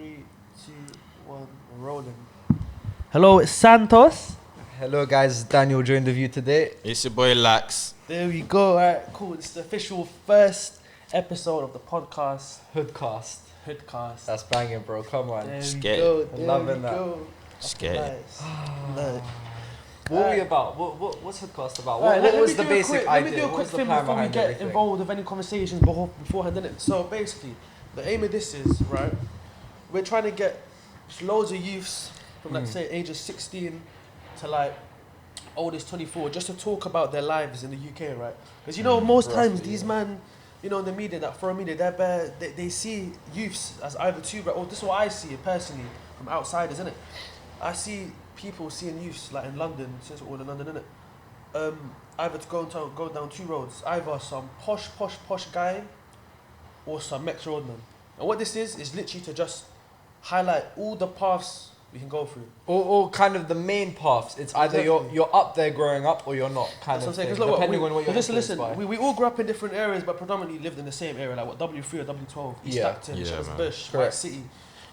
3, 2, 1, rolling. Hello, it's Santos. Hello guys, Daniel joined the view today. It's your boy Lakks. There we go. Alright, cool. It's the official first episode of the podcast. HoodCast. HoodCast. That's banging, bro. Come on. There Just we get go. it. There Loving we that. go. Just get it. Nice. Nice. What are we about? What's HoodCast about? Alright, what let was me the do a basic quick, idea? Let me do a What quick was the thing plan before we behind get everything? involved with any conversations beforehand, innit? So basically, the aim of this is, right, we're trying to get loads of youths from like say ages 16 to like oldest 24 just to talk about their lives in the UK, right? Because you know most times these man, you know, in the media, that foreign media, they see youths as either two, or this is what I see personally from outsiders, innit? I see people seeing youths like in London, since we're all in London, innit? Either to go down two roads, either some posh guy or some Mex roadman. And what this is literally to just highlight all the paths we can go through. Or kind of the main paths. It's either Exactly. you're up there growing up or you're not. That's what I'm saying. Thing, 'Cause look, depending on what you're listen, by. we all grew up in different areas, but predominantly lived in the same area, like what W3 or W12, East Yeah. Acton, Yeah, Shepherd's man. Bush, White Correct. City.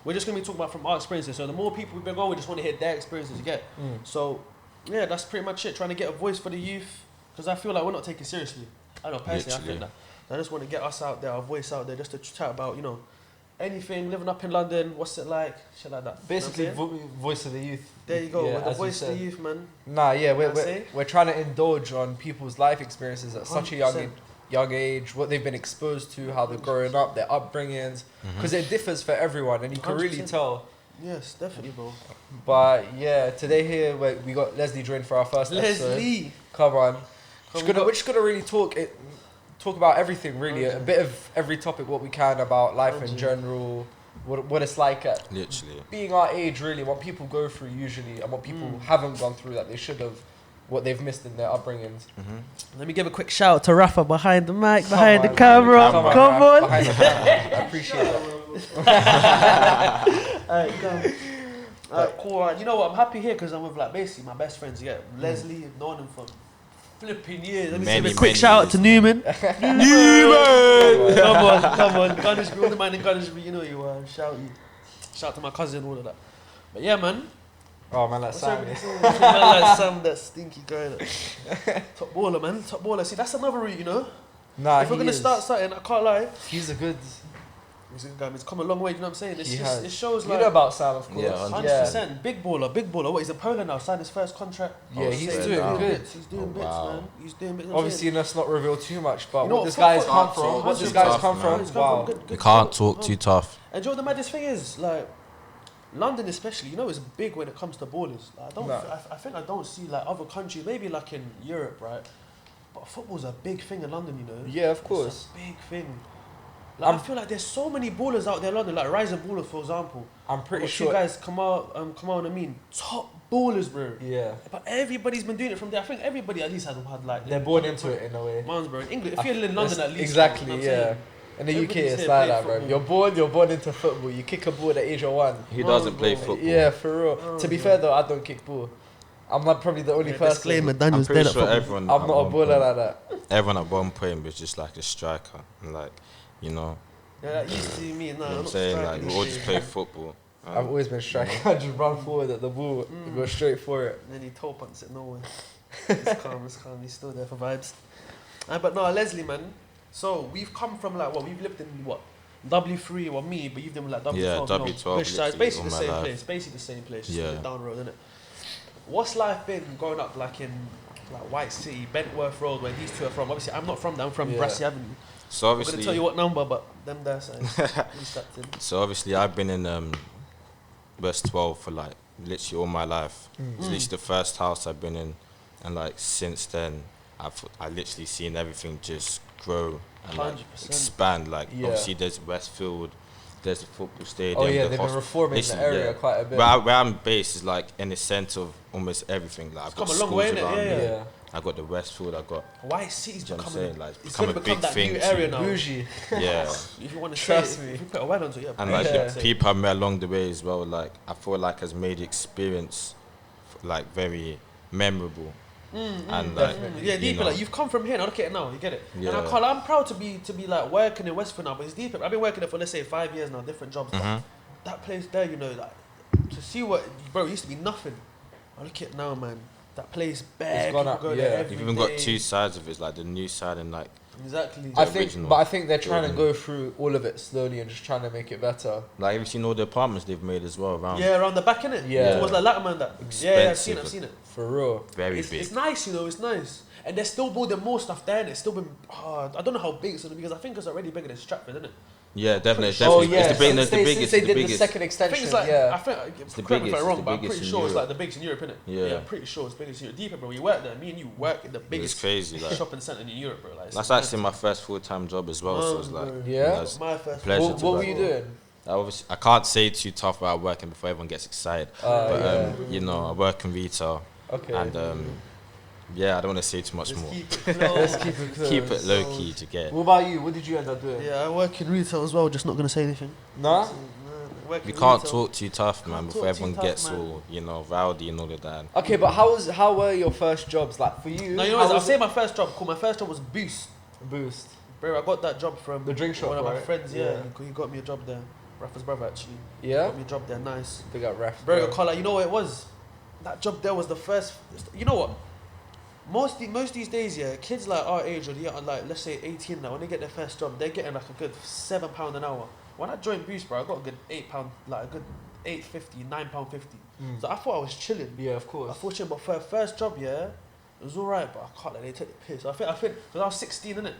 We're just gonna be talking about from our experiences. So the more people we bring on, we just want to hear their experiences. You get. So yeah, that's pretty much it. Trying to get a voice for the youth, because I feel like we're not taken seriously. I know personally, I Literally. think that. I just want to get us out there, our voice out there, just to chat about, you know, anything, living up in London, what's it like, shit like that. Basically, You know what I'm saying? voice of the youth. There you go, Yeah, with the as you voice of the said. youth, man. Nah, yeah, You know what I'm we're saying? trying to indulge on people's life experiences at such a 100%. young age, what they've been exposed to, how they're growing up, their upbringings, because it differs for everyone, and you can really 100%. tell. Yes, definitely, bro. But yeah, today here we got Leslie joined for our first episode. Leslie! Come on, Come we're just gonna really talk about everything, really, a bit of every topic, what we can about life in general, what it's like at Literally. being our age, really, what people go through usually, and what people haven't gone through that they should have, what they've missed in their upbringings. Let me give a quick shout out to Rafa behind the mic, Come behind the on, camera. Come on, Come on. Behind the camera. I appreciate that. Alright, come. Alright, cool. Alright, you know what? I'm happy here because I'm with like basically my best friends. Yeah, Leslie, I've known him for flipping years. Let me Many, give a quick many shout out years. to Newman. Newman! Come on, Gunnersbury, all the man in Gunnersbury, you know you are. Shout to my cousin, all of that. But yeah, man. Oh man, that's Sammy. Man like Sam, that stinky guy. Top baller, man. Top baller. See, that's another route, you know. Nah, If we're gonna start something, I can't lie. He's a good. He's a guy. He's come a long way. You know what I'm saying? It's He just, has. it shows You like. know about Sam, of course. Yeah, 100%. Big baller. What, he's in Poland now, signed his first contract. Yeah, he's straight doing down. good. He's doing bits, wow. man. He's doing bits. Obviously, let's not reveal too much, but You know what what, this fuck guy's what- come fuck from, what- what this too guy's tough, come man. from, He's come wow. from good You can't talk stuff. too tough. And do you know what the maddest thing is? Like, London especially, you know, is big when it comes to ballers. Like, I think I don't see like other countries, maybe like in Europe, right? But football's a big thing in London, you know. Yeah, of It's course. a big thing. Like, I feel like there's so many ballers out there in London, like rising ballers, for example. I'm pretty Two sure. guys come out and I mean, top ballers, bro. Yeah, But everybody's been doing it from there. I think everybody at least has had like. they're born into it in a way. Man's bro. England, if you're in London at least. Exactly, you know what I'm yeah. saying? In the UK, Everybody's it's here like playing that, bro. football. You're born into football. You kick a ball at the age of 1. Who doesn't play bro. football? Yeah, for real. To be fair though, I don't kick ball. I'm not probably the only person. Disclaimer, I'm Daniel's pretty dead at sure football. everyone. I'm at not a one baller point- like that. Everyone at one point was just like a striker. And like, you know, Yeah, that used to be me. Nah, you know I'm what I'm not saying? Like, striking we all shit. just play football. I've always been striking. I just run forward at the ball, and go straight for it. And then he toe punts it nowhere. It's calm. He's still there for vibes. But no, Leslie, man. So we've come from like what? We've lived in what? W3 or me, but you've done like W12. Yeah, you know, W12, Bush side. It's literally basically all the my same life. place. Basically the same place. Just Yeah. down the road, isn't it? What's life been growing up like in like White City, Bentworth Road, where these two are from? Obviously, I'm not from there. I'm from Yeah. Brassey Avenue. So I'm gonna obviously, tell you what number, but them there side. East Acton. so obviously, I've been in West 12 for like literally all my life. It's literally the first house I've been in, and like since then, I literally seen everything just grow and like 100%. expand. Like Yeah. obviously, there's Westfield, there's the football stadium. Oh yeah, the they've been reforming the listen, area yeah. quite a bit. Where I'm based is like in the centre of almost everything. Like I've got come a long schools way, innit? around Yeah, me. yeah. I got the Westfield. I got White City's Do you know what I'm becoming. saying? Like, It's become gonna a become big that thing new to- area now. Bougie. yeah. If you want to Trust say it, me. if you put a word onto it, yeah. And like Yeah. the people I met along the way as well, like I feel like has made the experience like very memorable. And like, Definitely. Yeah, you deeper. know, Like you've come from here. Now look at it now. You get it. Yeah. And I'm proud to be like working in Westfield now. But it's deeper. I've been working there for let's say 5 years now, different jobs. But that place there, you know, like to see what, bro, it used to be nothing. I look at it now, man. That place, bare gone people up, go yeah. there every You've even day. got two sides of it. It's like the new side and like Exactly. I the think, original but I think they're trying to building. go through all of it slowly and just trying to make it better. Like, have you seen all the apartments they've made as well around? Yeah, around the back, innit? Yeah. Towards like Lakks and that. Yeah, I've seen it, I've seen it. For real. Very It's, big. it's nice, you know, it's nice. And they're still building more stuff there, and it's still been. I don't know how big it's gonna be because I think it's already bigger than Stratford, isn't it? Yeah, definitely. Oh definitely. yeah, It's the, big, since it's the they, biggest. since they the did the biggest. second I extension, think it's like. yeah. I think. the Correct me if biggest, I'm wrong, it's the but I'm biggest pretty in sure it's Europe. like the biggest in Europe, innit? Yeah. I'm pretty sure it's biggest in Europe. Deeper, bro. We work there. Me and you work in the It's biggest crazy. Like, shopping centre in Europe, bro. Like, that's actually my first full-time job as well. So it's like, bro. Yeah? you know, it's My first. pleasure What, to what were work. you doing? I can't say too tough about working before everyone gets excited. But Yeah. you know, I work in retail, Okay. and yeah, I don't want to say too much Just more. keep it close. Let's keep it close. Keep it low key to get. What about you? What did you end up doing? Yeah, I work in retail as well. Just not gonna say anything. Nah? You can't talk too tough, man, Can't before talk everyone too tough, gets man. all, you know, rowdy and all of that. Okay, but how were your first jobs? Like for you? No, you know how what? I'll was say it? my first job. Cool. My first job was Boost. Boost. Bro, I got that job from The drink shop, one of my right? friends. Yeah, Yeah. He got me a job there. Rafa's brother actually. Yeah? Got me a job there. Nice. Big up ref. Bro, I call, like, you know what it was? That job there was the first. You know what? Most these days, yeah, kids like our age or like let's say 18 now, when they get their first job, they're getting like a good £7 an hour. When I joined Boost, bro, I got a good £8, like a good £8.50, £9.50. So I thought I was chilling. Yeah, of course. I thought chilling, but for a first job, yeah, it was alright, but I can't let they take the piss. I think, because I was 16, innit?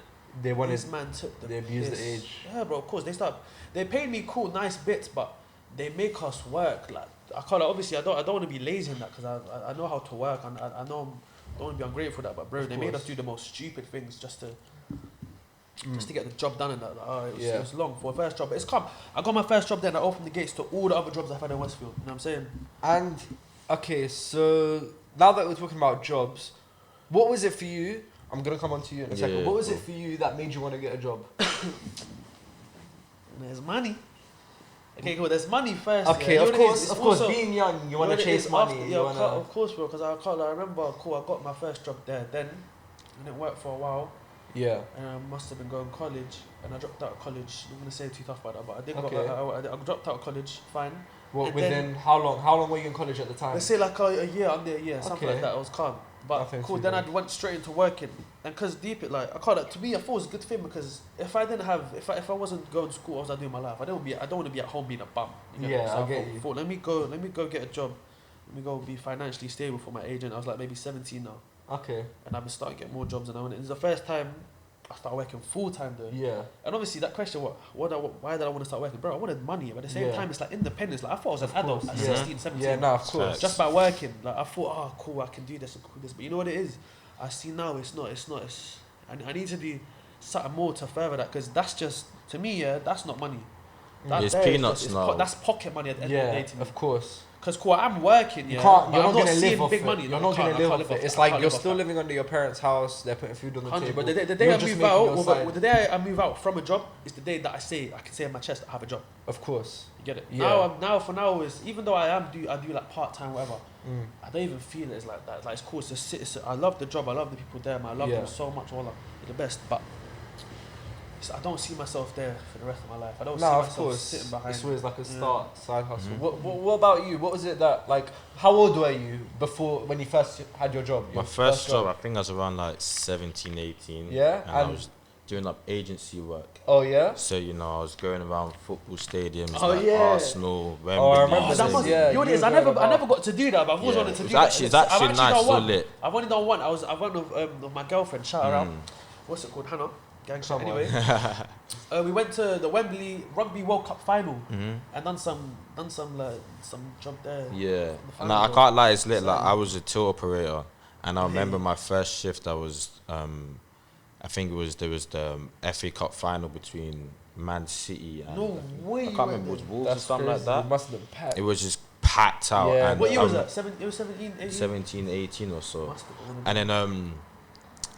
They wanted. This man took the They abused the piss. age. Yeah, bro, of course. They paid me cool, nice bits, but they make us work. Like, I can't, obviously, I don't want to be lazy in that because I know how to work and I know I don't want to be ungrateful for that, but bro, Of they made course. us do the most stupid things just to get the job done and that. Like, Yeah. it was long for a first job, but it's calm. I got my first job there and I opened the gates to all the other jobs I've had in Westfield. You know what I'm saying? And okay, so now that we're talking about jobs, what was it for you? I'm gonna come on to you in a second. Yeah, What was cool. it for you that made you want to get a job? There's money. Okay, cool. There's money first. Okay, yeah. You of know what it course, is? of It's course. also- Being young, you know want to what it chase is? money. After, you yeah, wanna. of course, bro. Because I remember, cool. I got my first job there. Then I didn't work for a while. Yeah. And I must have been going to college, and I dropped out of college. I'm gonna say too tough about that, but I did. Okay. I dropped out of college. Fine. What And within then- how long? How long were you in college at the time? Let's say like a year, under a year, something Okay. like that. I was calm. But Nothing cool. too Then I bad. went straight into working, and cause deep it like I call it to me. I thought it was a good thing because if I didn't have, if I wasn't going to school, what was I doing in my life? I don't want to be at home being a bum. You get me? Yeah, So I get thought, you. thought, let me go get a job. Let me go be financially stable for my agent. I was like maybe 17 now, Okay. and I've been starting to get more jobs. And it's the first time I started working full time though. Yeah. And obviously that question, why did I want to start working? Bro, I wanted money, but at the same Yeah. time, it's like independence. Like I thought I was an adult at Yeah. 16, 17. Yeah. No, of course. Facts. Just by working, like I thought, oh cool, I can do this and do this. But you know what it is? I see now it's not. I need to do something more to further that because that's just to me, yeah, that's not money. That It's there is peanuts just- now. that's pocket money at the end of the Yeah. day to me. Of course. Because cool, I'm working, yeah. You can't. but You're I'm not gonna seeing live off big it. money. You're No, not I can't- gonna I live can't off it. off It's that. I like can't you're live off still that. living under your parents' house. They're putting food on the 100. table. But the day You're I just move making out, your side. the day I move out from a job is the day that I can say in my chest I have a job. Of course. You get it? Yeah. Now is even though I do like part time whatever. Mm. I don't even feel it's like that. Like it's cool. I love the job. I love the people there. Man. I love Yeah. them so much. Wallah, they're the best. But I don't see myself there for the rest of my life. I don't see No, of myself course. sitting behind. It's always like a start side hustle. Mhm. What about you? What was it that like? How old were you before when you first had your job? My Your first job, I think I was around like 17, 18. Yeah, And I and- was doing up agency work. Oh yeah. So, you know, I was going around football stadiums Oh, like yeah. Arsenal, Wembley. I remember Oh, that this, must, yeah, you know what it you is? were I going never about- got to do that, but I've always Yeah, wanted to it's do that. actually- it's actually I've nice, done so one. lit. I've only done one. I went with my girlfriend. Shout her out. What's it called? Hannah. Gang shit. Come on. Anyway, we went to the Wembley Rugby World Cup final Hmm. and done some job there. Yeah, The and I final. can't lie, it's lit. Like So- I was a tour operator, and I remember my first shift. I was, I think there was the FA Cup final between Man City and No way. I you can't went remember, it was there. Wolves or something like It that. must have been packed. It was just packed out. Yeah. And What year was um, that? It was 17, 18? 17, 18 or so. Must have been. And then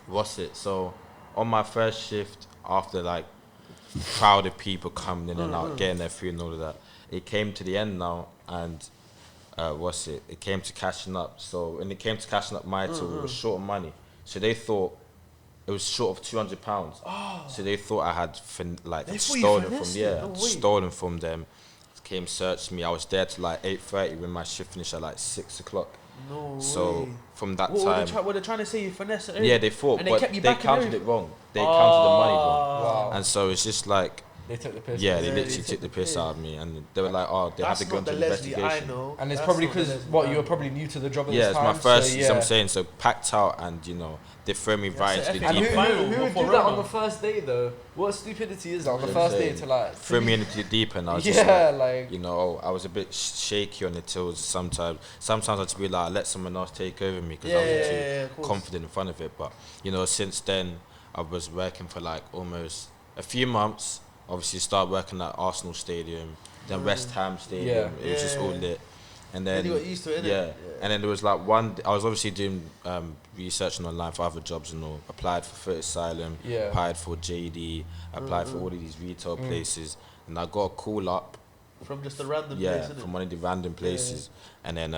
what's it? So on my first shift, after like crowd of people coming in and out, getting their food and all of that, it came to the end now, and what's it? It came to cashing up. So when it came to cashing up my till, it was short of money. So they thought it was short of £200. So they thought I had They thought you stolen from finessed it, no way. stolen from them. came searched me. I was there till like 8:30 when my shift finished at like 6 o'clock. No So way. from that What time, were they trying to say? You finesse it? yeah, they thought, And they but kept you they back and counted it everything? wrong. They counted the money wrong, Wow. and so it's just like, They took the piss. yeah, Yeah, they they literally took took the the piss piss. out of me, and they were like, oh, they had That's to go not into the an Leslie I investigation. know. And it's That's probably not the because Leslie what I you were know. probably new to the job at Yeah, this it's time. my first. So, So I'm saying, so packed out, and they threw me Yeah, right it's into the an And deep FA end. who would before do that on Roma. the first day though? What stupidity is that on the Yeah, first day insane. to like Threw me into the deep end. I was just yeah, like, like I was a bit shaky on the tills sometimes. Sometimes I'd just be like, let someone else take over me because I was too of course. confident in front of it. But since then I was working for like almost a few months. Obviously, started working at Arsenal Stadium, then West Ham Stadium. Yeah. It was just all Yeah. lit. And Then then you got used to it, innit? yeah. Yeah. And then there was like one. I was obviously doing researching online for other jobs and all. Applied for Foot Asylum. Yeah. Applied for JD. Applied for all of these retail places. And I got a call up. From just a random Yeah, place, innit? from one of the random places. And then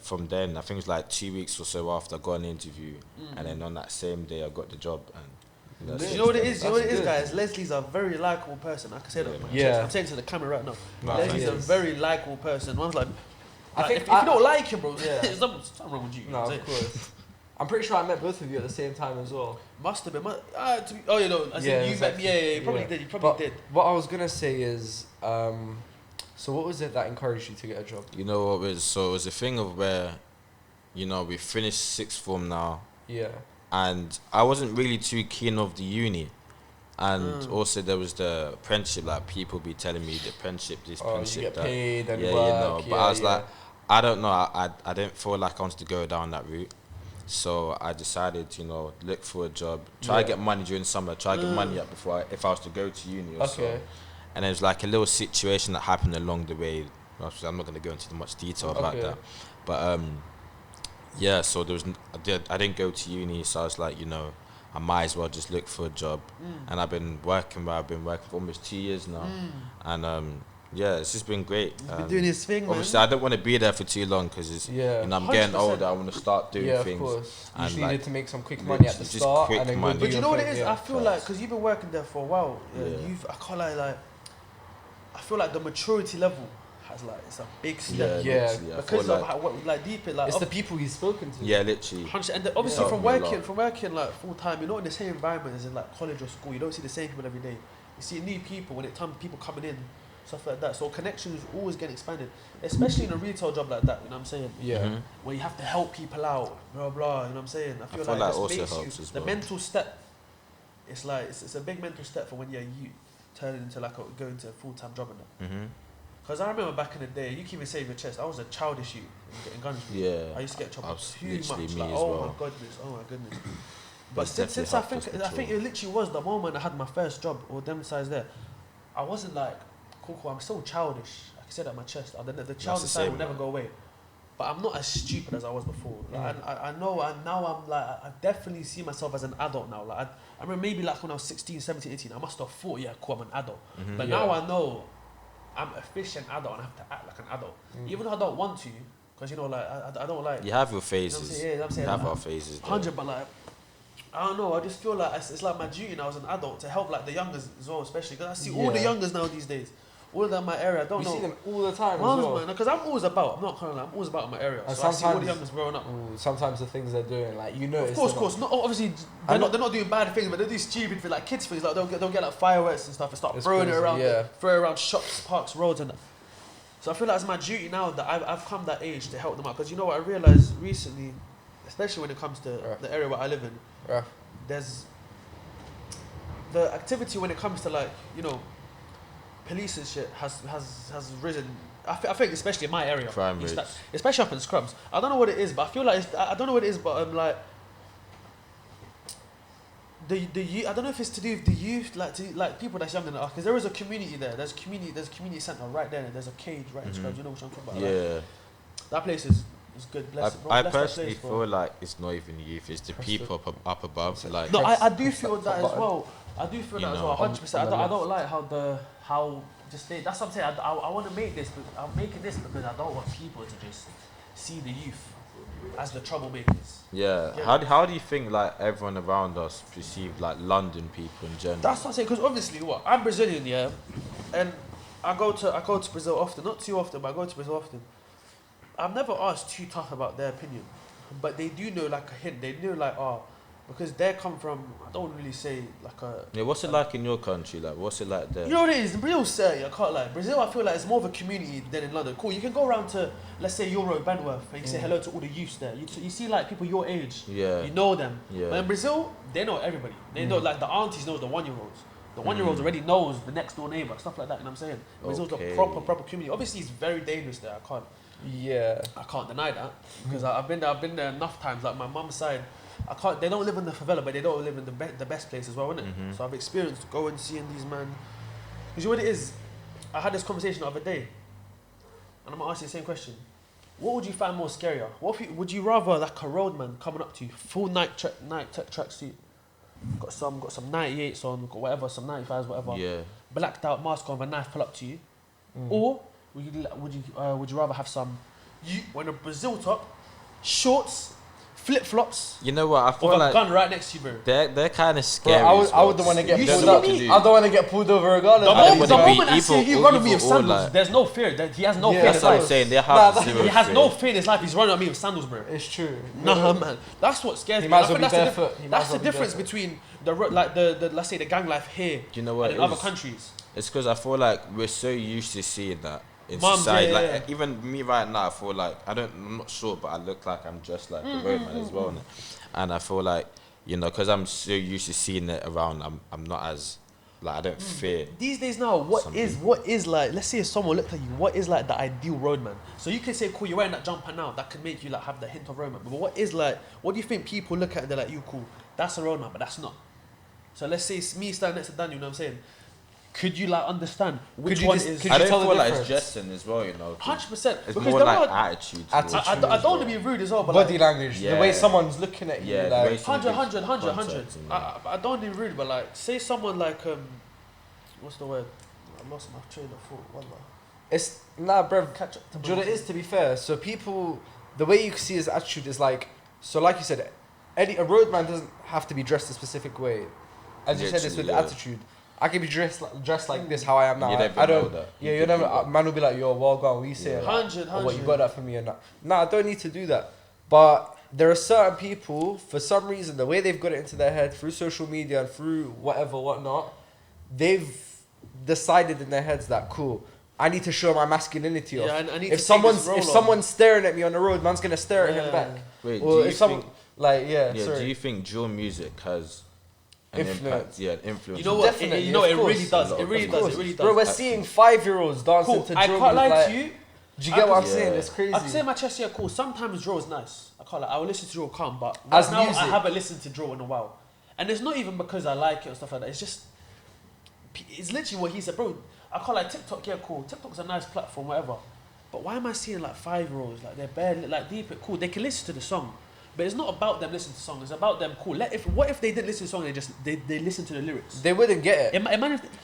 from then I think it was like 2 weeks or so after I got an interview. And then on that same day I got the job. And You know what it is? You know what it is, good. guys? Leslie's a very likable person. I can say that with my Yeah. chest. I'm saying to the camera right now. Right. Leslie's a Yes. very likable person. One's like, I think if you don't like him, bro, Yeah. there's something wrong with you. you know no, what I'm of saying? course. I'm pretty sure I met both of you at the same time as well. Must have been. Oh, you know, I said you exactly. met me. Yeah, you probably Yeah. did. You probably But did. what I was gonna say is, so what was it that encouraged you to get a job? you know what it was? So it was a thing of where, we finished sixth form now, Yeah. and I wasn't really too keen of the uni. And also there was the apprenticeship, like people be telling me the apprenticeship, this Oh, you apprenticeship, get that. paid and Yeah, work. but I was like, I don't know, I didn't feel like I wanted to go down that route. So I decided, look for a job, try to get money during summer, try to get money up before if I was to go to uni or so. Okay. And there was like a little situation that happened along the way. I'm not going to go into much detail about Okay. that. But so there was, I didn't go to uni, so I was like, I might as well just look for a job. And I've been working for almost 2 years now. And it's just been great. He's been doing his thing, man. Obviously, I don't want to be there for too long because it's, Yeah. I'm getting 100%. older. I want to start doing Yeah, things. of course. You and just like, needed to make some quick money at the just start quick and then go money. do But you your know what it thing, is? yeah. I feel like, because you've been working there for a while, Yeah. I can't lie, I feel like the maturity level has it's a big step. Yeah. literally, I Because feel of like, how, deep it, like, It's the people he's spoken to. yeah, literally. 100%. And obviously Yeah. from Helped me a working like full time, you're not in the same environment as in like college or school. You don't see the same people every day. You see new people when it comes people coming in, stuff like that. So connections always get expanded, especially in a retail job like that. You know what I'm saying? Yeah. Mhm. Where you have to help people out, blah blah. You know what I'm saying? I feel feel like like this also makes helps you as the well. mental step. It's like it's a big mental step for when you're you turning into go into a full time job and that. Mm-hmm. Because I remember back in the day, you can even save your chest. I was a childish youth in getting guns. Yeah. I used to get in I trouble was too literally much. me Like, as oh well. my goodness. But But since definitely I helped us think mature. it literally was the moment I had my first job or them size there, I wasn't like, cool, I'm still childish. I can say that on my chest. The childish side same, will never man. go away. But I'm not as stupid as I was before. Like, Mm. I know, and now I'm like, I definitely see myself as an adult now. Like, I remember maybe like when I was 16, 17, 18, I must have thought, yeah, cool, I'm an adult. Mhm. But Yeah. now I know I'm officially an adult and I have to act like an adult. Even though I don't want to, because, I don't like... You have your You know what I'm phases. saying? Yeah, I'm saying You have like, our phases. though. 100, but like, I don't know, I just feel like it's like my duty now as an adult to help like the youngers as well, especially because I see all the Yeah. youngers now these days. All of them in my area, I don't We know. see them all the time as Mums, well. man, because I'm always about, I'm not gonna lie, I'm always about my area. And So I see all the sometimes- youngers growing up. Sometimes the things they're doing, like you know, Of course. Not obviously I they're not doing bad things, but they do stupid things like kids things. Like they'll get like fireworks and stuff and start It's throwing it crazy, around, yeah. throw it around shops, parks, roads, and that. So I feel like it's my duty now that I've come that age to help them out. Because you know what I realized recently, especially when it comes to Right. the area where I live in, Right. there's the activity when it comes to like police and shit has risen. I think especially in my area, Crime East- rates. especially up in Scrubs. I don't know what it is, but I feel like I don't know what it is, but like the youth, I don't know if it's to do with the youth, like people that's younger than us, because there is a community there. There's a community centre right there. And there's a cage right in Scrubs. You know what I'm talking about? Like, Yeah. that place is good. Bless, bro, I bless that personally place, bro. feel like it's not even youth, it's the people up above. Like, No, Press- I do feel that as button. well. I do feel You that as know, well, 100%. on the I don't like how just that's what I'm saying. I want to make this, but I'm making this because I don't want people to just see the youth as the troublemakers. yeah. Yeah. How do you think like everyone around us perceive like London people in general? That's what I'm saying. Because obviously, I'm Brazilian, yeah, and I go to Brazil often, not too often, but I go to Brazil often. I've never asked too tough about their opinion, but they do know like a hint. They know like because they come from, I don't really say like a. Yeah, what's it like in your country? Like, what's it like there? You know what it is? In Brazil, sir, I can't lie. Brazil, I feel like it's more of a community than in London. Cool, you can go around to, let's say, Euro Bentworth, and you say hello to all the youths there. You see like people your age. Yeah. You know them. Yeah. But in Brazil, they know everybody. They know like the aunties knows the 1-year-olds. The 1-year-olds already knows the next door neighbor, stuff like that. You know what I'm saying? Brazil's a proper community. Obviously, it's very dangerous there. I can't deny that because I've been there enough times. Like my mum's side. They don't live in the favela, but they don't live in the best place as well, innit? So I've experienced going seeing these men. Because you know what it is? I had this conversation the other day, and I'm gonna ask you the same question. What would you find more scarier? Would you rather like a roadman coming up to you, full night tech tracksuit, got some 98s on, got whatever, some 95s, whatever, blacked out mask on, with a knife pull up to you, or would you rather have some when a Brazil top, shorts, flip-flops. You know what? I feel with like a gun right next to you, bro. they're kind of scary. Bro, I would want to get pulled up. I don't want to get pulled over regardless. The moment I see you running me with sandals, like, there's no fear. He has no fear. That's what I'm saying. They have zero He has fear. no fear in his life. He's running at me with sandals, bro. It's true. Nah, man. That's what scares me. He might as well be barefoot. That's the difference between the let's say the gang life here Do you know what and in other countries. It's because I feel like we're so used to seeing that in Mums, society. yeah, like yeah. even me right now, I feel like I'm not sure, but I look like I'm just like the roadman as well. And I feel like, you know, because I'm so used to seeing it around, I'm not as like I don't fear. These days now, what is like? Let's say if someone looked at you, what is like the ideal roadman? So you can say, cool, you're wearing that jumper now, that could make you like have the hint of roadman. But what do you think people look at and they're like, you cool, that's a roadman, but that's not. So let's say it's me standing next to Daniel, you know what I'm saying? Could you like understand which one is? I don't feel like it's dressing as well, you know. 100%. It's more like attitude. I don't want to be rude as well, but body like, language, the way someone's looking at you, like 100. I don't want to be rude, but like, say someone like what's the word? I lost my train of thought. Wallah. It's bruv. Catch up to Do you know what it is, to be fair? So people, the way you can see his attitude is like, so like you said, a roadman doesn't have to be dressed a specific way. As you said, it's with attitude. I can be dressed like this, how I am now. You never I don't know that. Yeah, you never. Man will be like, yo, well gone. What you saying? 100. What you got that for me or not? Nah, I don't need to do that. But there are certain people, for some reason, the way they've got it into their head through social media and through whatnot, they've decided in their heads that cool, I need to show my masculinity off. I need if to someone's staring at me on the road, man's gonna stare at him back. Wait, Or do you if someone think, sorry. do you think drill music has an Influence. impact? Yeah, influence. You know what? Definitely, You know, of it course. really does. It really Of does. course. It really does. Bro, we're seeing 5-year-olds dancing Cool. to I drill. can't lie like, to you. Do you get what I'm Yeah. saying? It's crazy. I can say my chest here, cool. Sometimes drill is nice. I can't lie. I will listen to drill calm, but As now music. I haven't listened to drill in a while. And it's not even because I like it or stuff like that. It's just, it's literally what he said, bro. I can't like TikTok, yeah, cool. TikTok's a nice platform, whatever. But why am I seeing like 5-year-olds, like they're barely, like deep, cool. They can listen to the song. But it's not about them listening to the song. It's about them, cool. What if they didn't listen to the song and they listen to the lyrics? They wouldn't get it.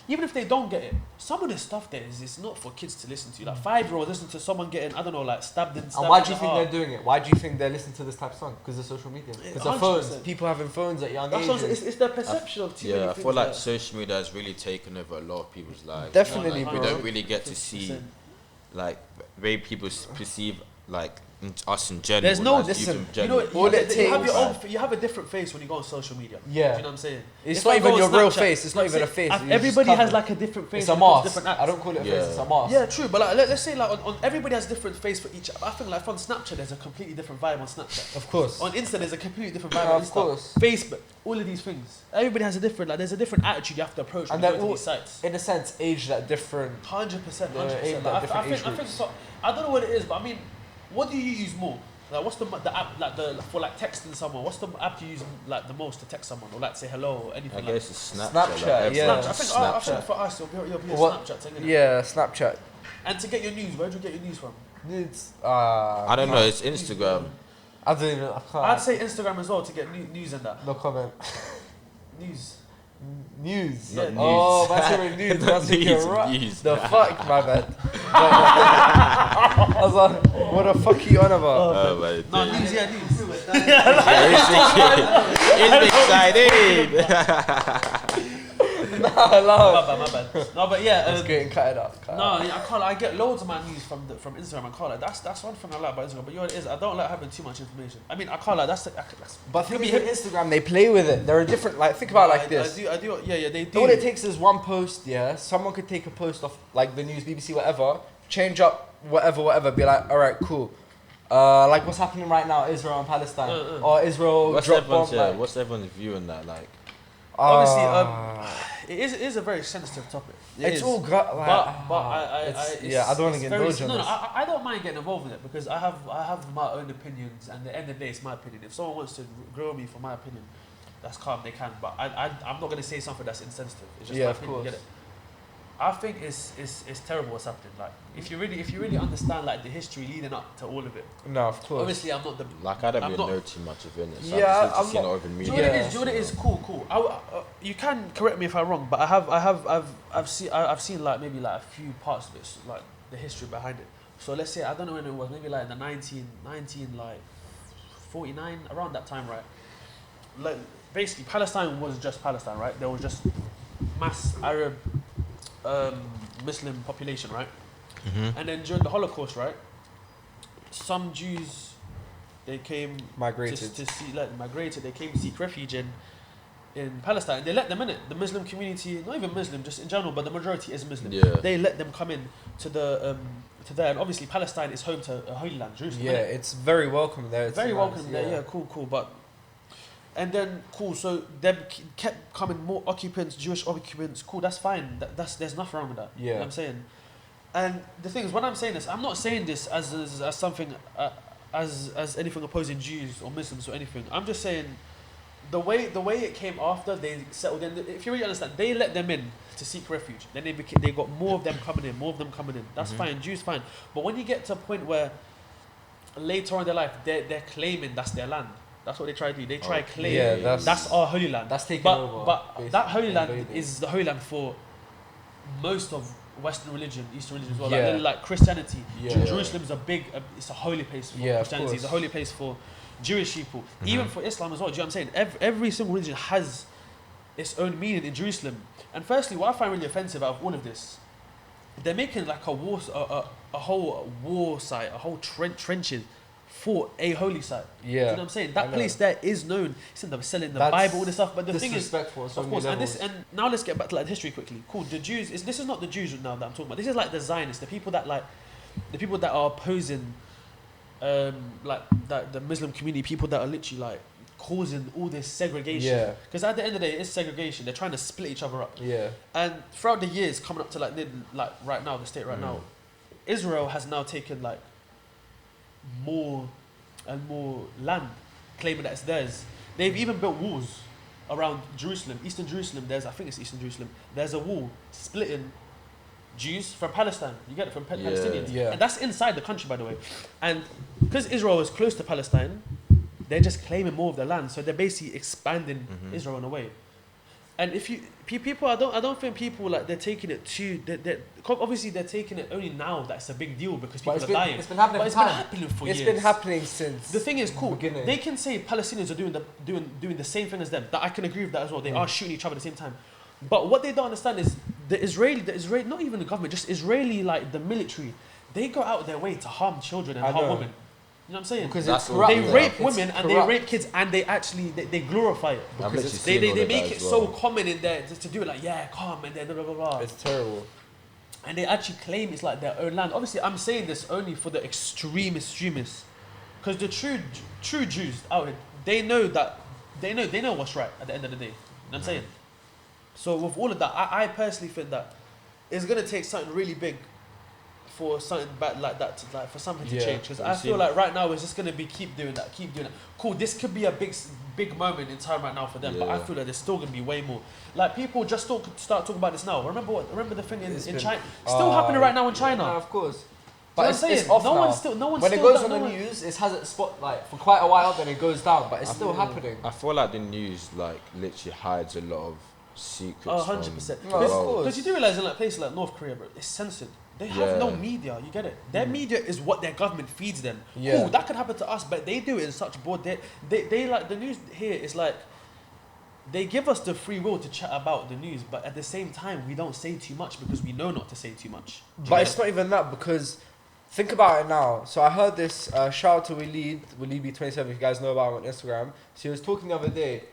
Even if they don't get it, some of the stuff there is it's not for kids to listen to. Like 5-year-olds listen to someone getting, I don't know, like stabbed in. And why do you think they're doing it? Why do you think they're listening to this type of song? Because of social media. Because of 100%. phones. People having phones at young ages. It's their perception of TV. Yeah, I feel like social media has really taken over a lot of people's lives. Definitely, Like, we bro. don't really get to see like way people perceive like us in general. There's no like, listen, youth in You know, general. All it you have takes- your own. You have a different face when you go on social media. Yeah. Do you know what I'm saying? It's If not I even go on your real Snapchat, face. It's not even a face. like, You just everybody cover has it. like a different face. It's a because mask. different apps. I don't call it a face. Yeah. It's a mask. Yeah, true. But like, let's say like on everybody has different face for each. I think like on Snapchat there's a completely different vibe on Snapchat. Of course. On Insta there's a completely different vibe Yeah, on of Insta. course. Facebook, all of these things. Everybody has a different there's a different attitude you have to approach when And you they're go to all, these sites. in a sense, aged at different. 100%, 100%. aimed Like, at different I think age groups. so, I don't know what it is, but I mean, what do you use more? Like, what's the app like for like texting someone? What's the app you use like the most to text someone or like say hello or anything? I like guess it's Snapchat. Snapchat, yeah. Snapchat. I think for us it'll be a What? Snapchat thing. Innit? Yeah, Snapchat. And to get your news, where do you get your news from? It's, I don't know. It's Instagram. I don't even. I can't. I'd say Instagram as well to get news and that. No comment. News. News. Not Oh, news. that's your news. Not That's news, your right. news. The fuck, my bad. I was like, what the fuck are you on about? Oh my No, days. news, yeah, news. It's exciting. My bad. No, but yeah. It's getting cut out. No, yeah, I can't. I get loads of my news from Instagram. I can't like that's one thing I like about Instagram. But you know what it is? I don't like having too much information. I mean, I can't like that's. But think with Instagram, they play with it. There are different like think about it like this. I do. Yeah, they do. All it takes is one post. Yeah, someone could take a post off like the news, BBC, whatever, change up whatever. Be like, all right, cool. Like what's happening right now, Israel and Palestine, or Israel drop bomb. What's everyone's view on that? Like, obviously, it is a very sensitive topic. It's all but I don't want to get indulged on this. I don't mind getting involved in it because I have my own opinions, and at the end of the day, it's my opinion. If someone wants to grill me for my opinion, that's calm, they can. But I'm not gonna say something that's insensitive. It's just my opinion. You get it? I think it's terrible what's happening. Like if you really understand like the history leading up to all of it. No, of course. Obviously, I'm not the. Like I don't really know too much of it. So yeah, I'm just over media. Do you know what it is? Cool. You can correct me if I'm wrong, but I've seen like maybe like a few parts of it, like the history behind it. So let's say I don't know when it was, maybe like in the 19 like 49 around that time, right? Like basically Palestine was just Palestine, right? There was just mass Arab. Muslim population, right? Mm-hmm. And then during the Holocaust, right, some Jews they came migrated. They came to seek refuge in Palestine. They let them in it. The Muslim community, not even Muslim, just in general, but the majority is Muslim. Yeah. They let them come in to there, and obviously Palestine is home to a holy land, Jerusalem. Yeah, it's very welcome there. It's very nice, welcome there. Yeah, cool, but. And then so them kept coming more occupants, Jewish occupants. Cool, that's fine. There's nothing wrong with that. Yeah. You know what I'm saying. And the thing is, when I'm saying this, I'm not saying this as something as anything opposing Jews or Muslims or anything. I'm just saying the way it came after they settled in. If you really understand, they let them in to seek refuge. Then they got more of them coming in. That's fine. Jews fine. But when you get to a point where later on in their life they're claiming that's their land. That's what they try to do. They try to claim that's our holy land. That's taken over. But that holy land is the holy land for most of Western religion, Eastern religion as well. Yeah. Like Christianity. Yeah. Jerusalem's it's a holy place for Christianity. It's a holy place for Jewish people. Mm-hmm. Even for Islam as well. Do you know what I'm saying? Every single religion has its own meaning in Jerusalem. And firstly, what I find really offensive out of all of this, they're making like a whole war site, a whole trenches for a holy site. Yeah. Do you know what I'm saying? That place there is known. It's in the selling the Bible, all this stuff. But the thing is, of course, and now let's get back to like history quickly. Cool. The Jews this is not the Jews now that I'm talking about. This is like the Zionists, the people that are opposing like the Muslim community, people that are literally like causing all this segregation. Yeah. Because at the end of the day, it's segregation. They're trying to split each other up. Yeah. And throughout the years, coming up to like right now, the state right now, Israel has now taken like more and more land, claiming that it's theirs. They've even built walls around Jerusalem, Eastern Jerusalem. I think it's Eastern Jerusalem. There's a wall splitting Jews from Palestine. You get it from Palestinians. Yeah. And that's inside the country, by the way. And because Israel is close to Palestine, they're just claiming more of the land. So they're basically expanding Israel in a way. And if people, I don't think people like they're taking it too. Obviously they're taking it only now. That's a big deal because people are dying. It's been happening. But it's been happening for years. It's been happening since. The thing is, cool. They can say Palestinians are doing the same thing as them. That I can agree with that as well. They are shooting each other at the same time. But what they don't understand is the Israeli, not even the government, just Israeli, like the military. They go out their way to harm children and harm women. You know what I'm saying? Because they rape women and they rape kids and they actually they glorify it. Because they make it so common in there to do it like calm and then blah blah blah. It's terrible. And they actually claim it's like their own land. Obviously, I'm saying this only for the extremists, because the true Jews out here, they know what's right at the end of the day. You know what I'm saying? So with all of that, I personally think that it's gonna take something really big for something bad like that for something to change, because I feel like right now it's just gonna be keep doing that. Cool, this could be a big moment in time right now for them, but I feel like there's still gonna be way more. Like people just start talking about this now. Remember the thing in China, still happening right now in China. Of course. But it's off now. No one's when it goes on the news, it has its spotlight for quite a while, then it goes down, but it's still happening. I feel like the news like literally hides a lot of secrets. 100%. Because you do realise in like places like North Korea, bro, it's censored. They have no media, you get it? Their media is what their government feeds them. Yeah. Cool, that could happen to us, but they do it in such broad. They like the news here is like they give us the free will to chat about the news, but at the same time, we don't say too much because we know not to say too much. But it's not even that, because think about it now. So I heard this, shout out to Waleed B27, if you guys know about him on Instagram. So he was talking the other day.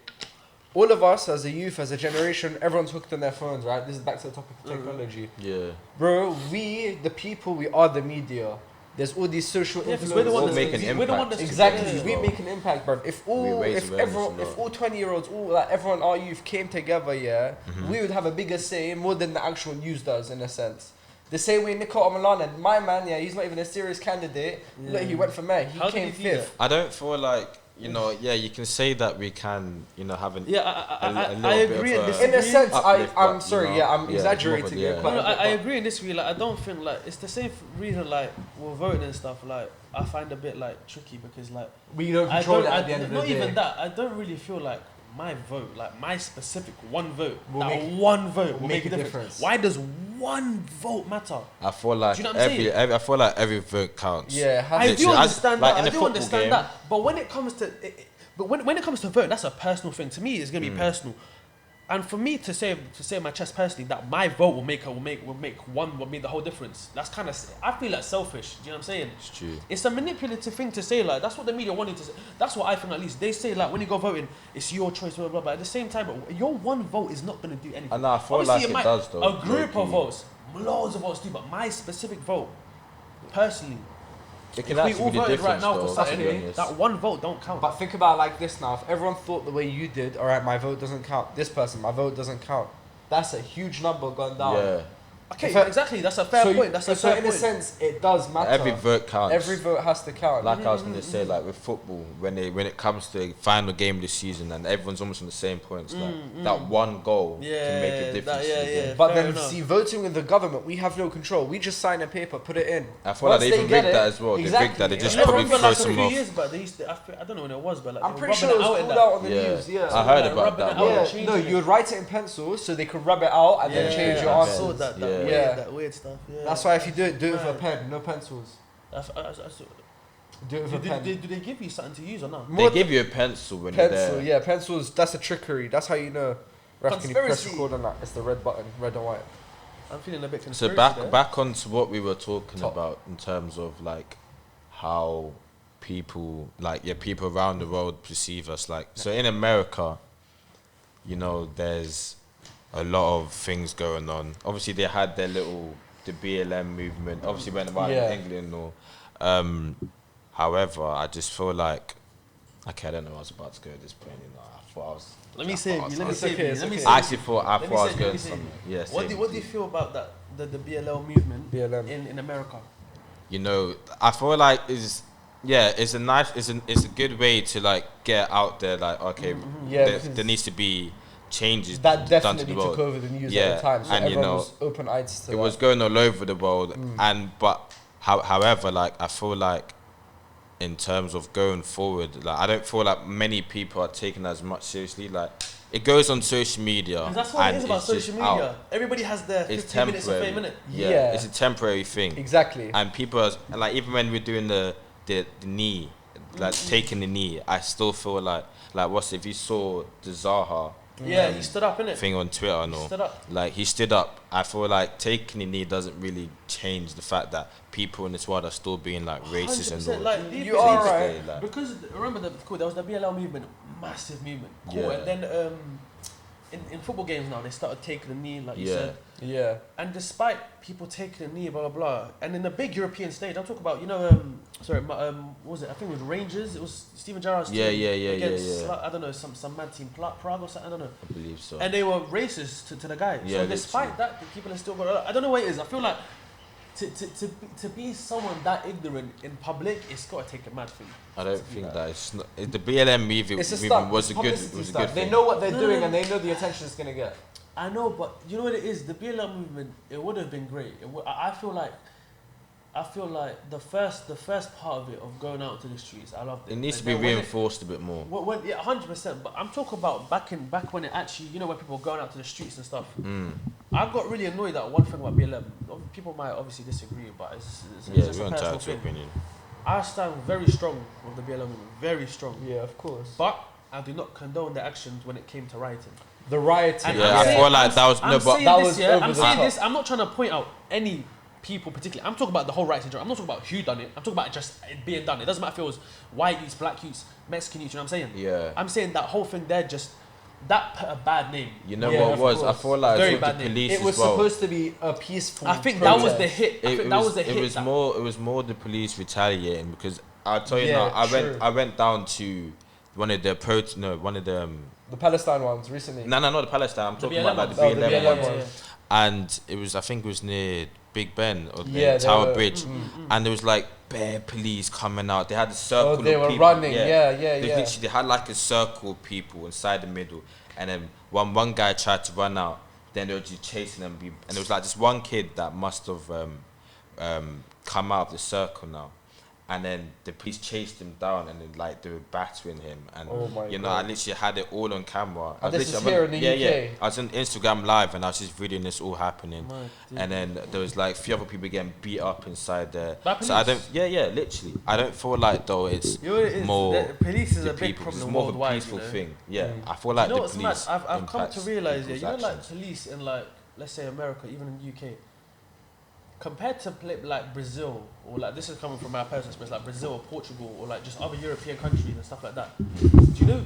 All of us as a youth, as a generation, everyone's hooked on their phones, right? This is back to the topic of technology. Yeah. Bro, the people, we are the media. There's all these social influencers. We're the one We'll make an impact. Exactly, Yeah. we make an impact, bro. If all, raise if awareness everyone, a lot. if all 20-year-olds, all like everyone, our youth came together, yeah, we would have a bigger say more than the actual news does, in a sense. The same way Nicola Milan, and my man, yeah, he's not even a serious candidate. Yeah. Look, he went for mayor. He How did came he do fifth. I don't feel like, you know, yeah, you can say that we can, you know, have an Yeah, a little I bit agree of and a- In a disagree. sense, Uplift, I'm but, sorry, you know, yeah, I'm yeah, exaggerating yeah. it quite No, a bit. I agree and disagree. Like, I don't think like it's the same reason like we're voting and stuff. Like, I find a bit like tricky because like We don't I control don't. it at the end of the Not day. even that. I don't really feel like my vote, like my specific one vote, Will that make- one vote will will make a difference. Why does one vote matter? I feel like Do you know what I'm saying? I feel like every vote counts. Yeah, it has I to- do Literally, understand like that. in I a do football understand game- that. But when it comes to, when it comes to voting, that's a personal thing. To me, it's gonna be personal. And for me to say my chest personally that my vote will make the whole difference. That's kind of, I feel like selfish. Do you know what I'm saying? It's true. It's a manipulative thing to say. Like, that's what the media wanted to say. That's what I think, at least. They say, like, when you go voting, it's your choice, blah, blah, blah. But at the same time, your one vote is not going to do anything. And I feel Obviously, like it does, though, A group low-key. of votes, loads of votes do, but my specific vote, personally, It can if we actually all be the voted right difference, now though, for to be something, honest. that one vote don't count. But think about it like this now. If everyone thought the way you did, all right, my vote doesn't count. This person, my vote doesn't count. That's a huge number gone down. Yeah. Okay, If I- exactly. That's a fair so, point. That's a so fair in point. a sense, it does matter. Every vote counts. Every vote has to count. Like I was gonna say, like with football, when it comes to the final game of the season and everyone's almost on the same points, like that one goal can make a difference. yeah, to the yeah. game. But Fair then, enough. see, voting with the government, we have no control. We just sign a paper, put it in. I feel like Once they even get rigged that it- as well. They Exactly. rigged that. They just And I probably remember throw like a some few off. years back, they used to, I don't know when it was, but like I'm they pretty were sure it was rubbing called out out on the Yeah. news. Yeah. I heard like, about rubbing that. it bro. out. Yeah, changing no, it. you would write it in pencil so they could rub it out and then change your I answer. saw that, Yeah. that weird stuff. Yeah. That's why if you do it with a Right. pen, no pencils. I saw- Do it with a pen. do they give you something to use or not? They give you a pencil when you're Pencil, there. yeah, pencils. That's a trickery. That's how you know. Ref, can you press Conspiracy. record on that? It's the red button, red and white. I'm feeling a bit So conspiracy there. back onto what we were talking Top. about in terms of like how people people around the world perceive us. Like, so in America, you know, there's a lot of things going on. Obviously, they had the BLM movement. Obviously, went around Yeah. in England or. However, I just feel like, okay, I don't know. I was about to go at this point. You know, I thought I was. Let me save you. Let me It's save okay, you. it's Let me okay. save I you. actually thought I Let me was save you, let going me save somewhere. you. Yeah. What do you feel about that? The BLL movement BLM. in America? You know, I feel like it's a good way to like get out there. Like, okay, Yeah, there because needs to be changes That done to definitely the took world. over the news Yeah, at the time, so and you everyone know, was open-eyed to It that. was going all over the world, however, like I feel like in terms of going forward, like I don't feel like many people are taking as much seriously. Like it goes on social media, Because that's what and it is about it's just social out. media. Everybody has their It's 15 minutes of temporary. fame, innit? Yeah. It's a temporary thing. Exactly. And people are, like, even when we're doing the knee, like taking the knee, I still feel like if you saw the Zaha Yeah, he stood up, innit? thing on Twitter, He no, stood up. like he stood up. I feel like taking the knee doesn't really change the fact that people in this world are still being like racist and 100%, all. like, You are right. Like, Because remember there was the BLL movement, massive movement. Cool. Yeah. And then in football games now they started taking the knee, like you Yeah. said. Yeah. And despite people taking the knee, blah blah blah, and in the big European stage, I'm talking about, what was it? I think it was Rangers. It was Steven Gerrard's Yeah, team yeah, against, yeah. I don't know, some mad team, Prague or something. I don't know. I believe so. And they were racist to the guy. Yeah, So despite that, the people are still going. I don't know what it is. I feel like to be someone that ignorant in public, it's got to take a mad thing. I don't think that it's not. The BLM movement It's a stunt. was a good Publicity stunt. They thing. know what they're No, doing no. and they know the attention it's gonna get. I know, but you know what it is. The BLM movement, it would have been great. I feel like the first part of it, of going out to the streets, I loved it. It needs to But be then when reinforced a bit more. yeah, 100%. But I'm talking about back when it actually, when people were going out to the streets and stuff. I got really annoyed at one thing about BLM. People might obviously disagree, but it's Yeah, just we're a personal entitled to thing. opinion. I stand very strong with the BLM movement, very strong. Yeah, of course. But I do not condone their actions when it came to rioting. The rioting. And Yeah, I'm I saying- feel like that was I'm no, but saying that this, was yeah. over I'm the saying top. this. I'm not trying to point out any people particularly. I'm talking about the whole rights in general. I'm not talking about who done it. I'm talking about just it being done. It doesn't matter if it was white youths, black youths, Mexican youths. You know what I'm saying? yeah. I'm saying that whole thing there just that put a bad name. You know Yeah, what it of was? I course. feel like Very it's with bad the name. police It was as well. supposed to be a peaceful. I think protest. that was the hit. I think that was the hit. It was that- more. It was more the police retaliating because I'll tell you Yeah, now. true. I went down to one of the The Palestine ones recently. No, not the Palestine. I'm talking BLM about like the ones. Oh, the BLM BLM ones. ones. And it was, I think it was near Big Ben or Yeah, the they Tower were- Bridge, and there was like bare police coming out. They had a circle. Oh, they of were people. running. Yeah. They had like a circle of people inside the middle, and then one guy tried to run out. Then they were just chasing them, and there was like this one kid that must have come out of the circle now. And then the police chased him down, and then like they were battering him, and Oh my I God. literally had it all on camera. I And this literally- is here in the UK? I was on Instagram live, and I was just videoing this all happening. My And then there was like a few other people getting beat up inside there. By So I don't, police? literally. I don't feel like though it's You know what it is? more The police is the a big people. It's problem more of a worldwide. peaceful you know? thing. Yeah, I feel You like know the what's mad? police. I've come to impacts realize, yeah, people's you know, like actions. police in like, let's say America, even in the UK, compared to like Brazil, or like this is coming from my personal experience, like Brazil or Portugal, or like just other European countries and stuff like that. Do you know?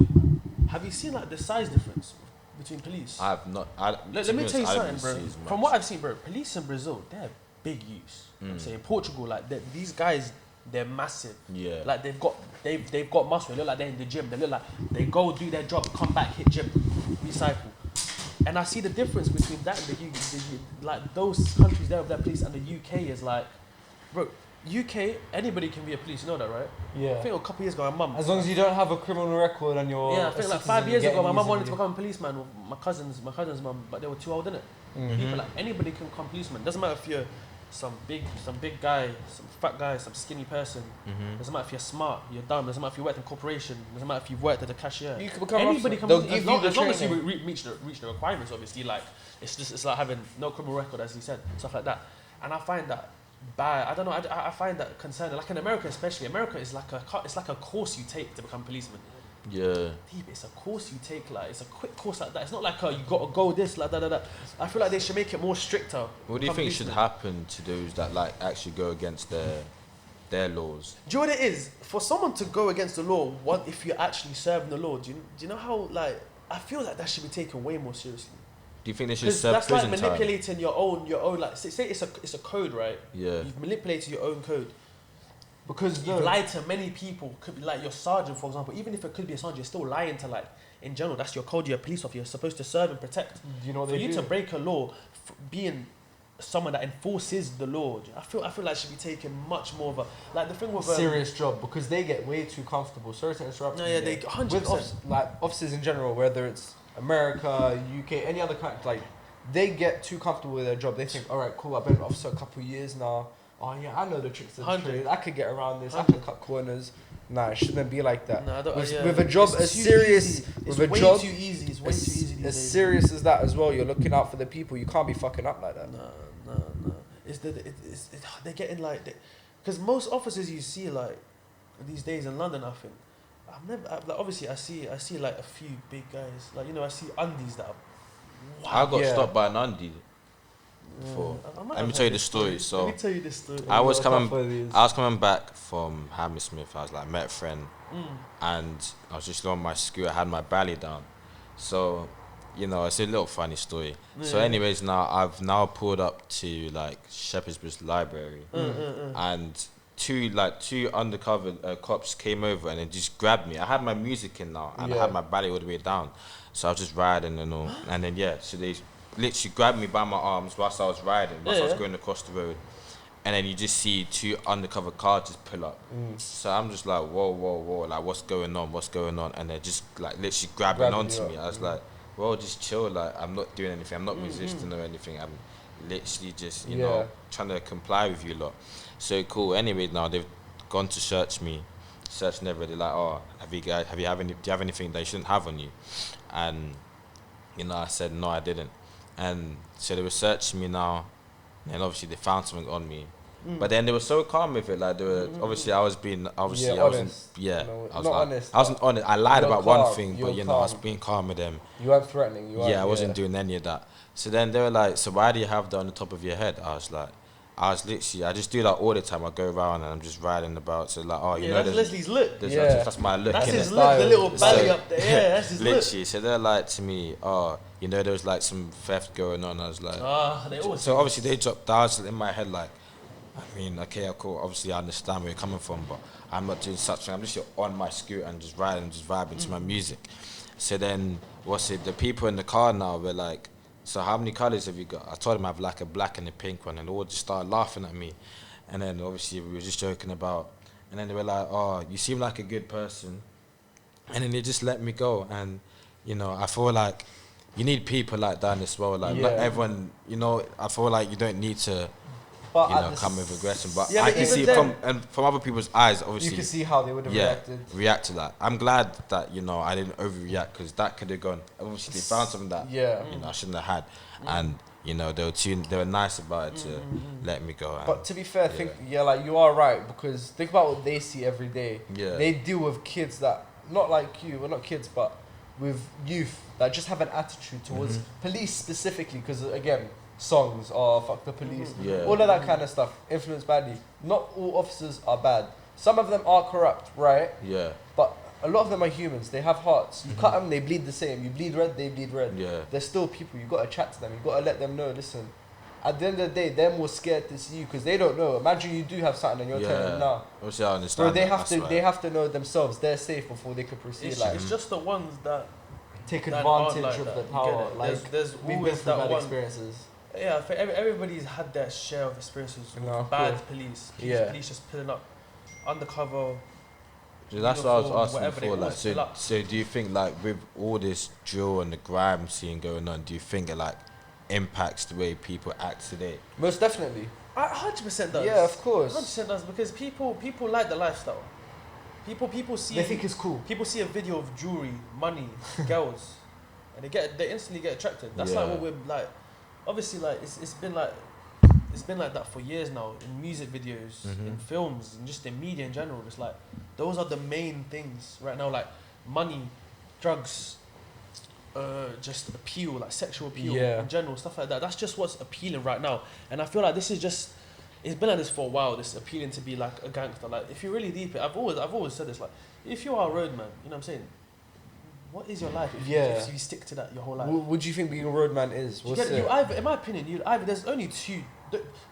Have you seen like the size difference between police? I've not. Let me tell you something, bro. From what I've seen, bro, police in Brazil, they're big use. I'm saying Portugal, like these guys, they're massive. Yeah. Like they've got muscle. They look like they're in the gym. They look like they go do their job, come back, hit gym, recycle. And I see the difference between that and the UK. Like those countries there with their police and the UK is like, bro, UK anybody can be a police. You know that, right? I Yeah. think a couple years ago, my mum. As long as you don't have a criminal record and you're. Yeah, I a think like citizen, 5 years you ago, get my mum easily. wanted to become a policeman with my cousin's mum, but they were too old, innit? People like anybody can become policeman. Doesn't matter if you're some big guy, some fat guy, some skinny person. Doesn't matter if you're smart, you're dumb. Doesn't matter if you worked in a corporation. Doesn't matter if you've worked as a cashier. You can become anybody officer. can. They'll As give long, you the as long as you training. reach the requirements, obviously. Like it's like having no criminal record, as you said, stuff like that. And I find that bad. I don't know. I find that concerning. Like in America, especially, America is like a course you take to become policeman. Yeah. Deep, it's a course you take, like it's a quick course like that. It's not like you gotta go this like that. I feel like they should make it more stricter. What do you become think should policemen. happen to those that like actually go against their laws? Do you know what it is? For someone to go against the law, what if you're actually serving the law? Do you know how like I feel like that should be taken way more seriously? Do you think they should Because serve that's like prison time? manipulating your own like say it's a code, right? Yeah. You've manipulated your own code. Because You've lied to many people. Could be like your sergeant, for example. Even if it could be a sergeant, you're still lying to like in general. That's your code. You're a police officer. You're supposed to serve and protect. you know what For they you do? to break a law, being someone that enforces the law, I feel like should be taken much more of a like the thing with serious job because they get way too comfortable. Sorry to interrupt. No, you yeah, there. they 100%. With like officers in general, whether it's America, UK, any other country, like they get too comfortable with their job. They think, all right, cool, I've been an officer a couple of years now. Oh yeah, I know the tricks of the 100. trade. I could get around this. I can cut corners. Nah, it shouldn't be like that. No, I don't, With a job It's as too serious, easy. It's with a way job too easy. It's way too easy. These as days. serious as that as well. You're looking out for the people. You can't be fucking up like that. No. They're getting like, because most officers you see like these days in London, I think, like obviously I see like a few big guys, like I see undies that are. I got Yeah. stopped by an undie before. Let me tell you the story. So Let me tell you this story. I was Got a coming. couple of these. I was coming back from Hammersmith. I was like met a friend, Mm. and I was just on my scooter. I had my belly down, so it's a little funny story. So, Yeah. anyways, now I've now pulled up to like Shepherd's Bush Library, and two undercover cops came over and they just grabbed me. I had my music in now, and I Yeah. had my belly all the way down, so I was just riding and all, and then so they literally grabbed me by my arms whilst I was riding, whilst I was Yeah. going across the road. And then you just see two undercover cars just pull up. So I'm just like, whoa, like what's going on? And they're just like literally grabbing onto you me. up. I was like, well, just chill. Like I'm not doing anything. I'm not resisting or anything. I'm literally just, you know, trying to comply with you lot. So cool. Anyway, now they've gone to search me. Search never. They're like, oh, do you have anything they shouldn't have on you? And I said no, I didn't. And so they were searching me now, and obviously they found something on me. But then they were so calm with it. Like they were obviously I was honest. I was not like, honest. I wasn't honest. I lied You're about calm, one thing, you're but I was calm. being calm with them. You weren't threatening. I wasn't doing any of that. So then they were like, so why do you have that on the top of your head? I was literally, I just do that all the time. I go around and I'm just riding about. So like, oh, you know, that's Leslie's look. that's my look. That's innit? his look, the little belly So- up there. Yeah, that's his look. Literally, so they're like to me, oh, you know, there was like some theft going on. I was like, They always so obviously they dropped down in my head like, I mean, okay, cool. Obviously, I understand where you're coming from, but I'm not doing such thing. I'm just on my scooter and just riding, just vibing to my music. So then, the people in the car now were like, so how many colours have you got? I told them I have like a black and a pink one, and they all just started laughing at me. And then obviously we were just joking about, and then they were like, oh, you seem like a good person. And then they just let me go. And, you know, I feel like you need people like that in this world. Like, not everyone, you know, I feel like you don't need to, But you know, come with aggression. But Yeah, I but can even see then- from other people's eyes, obviously. you can see how they would have reacted. React to that. I'm glad that, you know, I didn't overreact, because that could have gone. Obviously, they found something that you know, I shouldn't have had, and you know, they were nice about it to let me go. And, But to be fair, like you are right, because think about what they see every day. Yeah. They deal with kids that not like you, well, not kids, but with youth that just have an attitude towards police specifically, because again, songs, fuck the police, all of that kind of stuff, influenced badly. Not all officers are bad. Some of them are corrupt, right? Yeah. But a lot of them are humans. They have hearts. You cut them, they bleed the same. You bleed red, they bleed red. Yeah. They're still people. You got to chat to them. You got to let them know, listen, at the end of the day, them were scared to see you because they don't know. Imagine you do have something and you're telling them now. Obviously, I understand. Bro, they have to know themselves. They're safe before they could proceed. It's just the ones that take that advantage aren't like of that. the You power. get it. Like there's we've been always through that bad one. experiences. Yeah, I think everybody's had their share of experiences with No, bad cool. police. Yeah. Police just pulling up undercover. So that's what I was uniform, asking whatever they before. Like, always fill up. so do you think, like, with all this drill and the grime scene going on, do you think it like impacts the way people act today? Most definitely. 100% does. Yeah, of course. 100% does, because people like the lifestyle. People see. They think it's cool. People see a video of jewelry, money, girls, and they instantly get attracted. That's like what we're like. Obviously, like it's been like that for years now, in music videos, in films, and just in media in general. It's like those are the main things right now, like money, drugs, just appeal, like sexual appeal in general, stuff like that. That's just what's appealing right now. And I feel like this is just, it's been like this for a while, this appealing to be like a gangster. Like if you really deep it, I've always said this, like if you are a roadman, you know what I'm saying, what is your life if you stick to that your whole life? What do you think being a roadman is? You either, in my opinion, there's only two.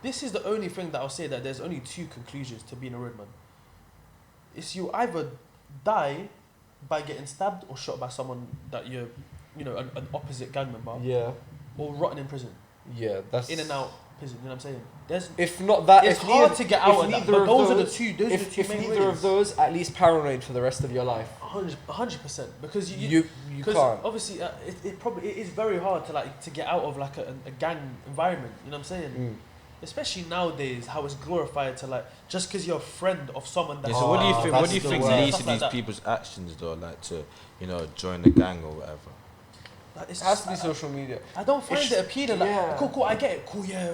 This is the only thing that I'll say, that there's only two conclusions to being a roadman. It's you either die by getting stabbed or shot by someone that you're, you know, an opposite gang member. Yeah. Or rotting in prison. Yeah, that's in and out prison. You know what I'm saying? There's. If not that, it's hard to get out of that. But those are the two. If neither of those, at least paranoid for the rest of your life. 100%, because you can't. Obviously, it is very hard to get out of like a gang environment. You know what I'm saying? Especially nowadays, how it's glorified to like just because you're a friend of someone that. Yeah, so what do you think? What do you think leads to like these that. people's actions though, like to, you know, join the gang or whatever? It has to be social media. I don't find it appealing. Like, yeah. Cool, I get it. Cool, yeah,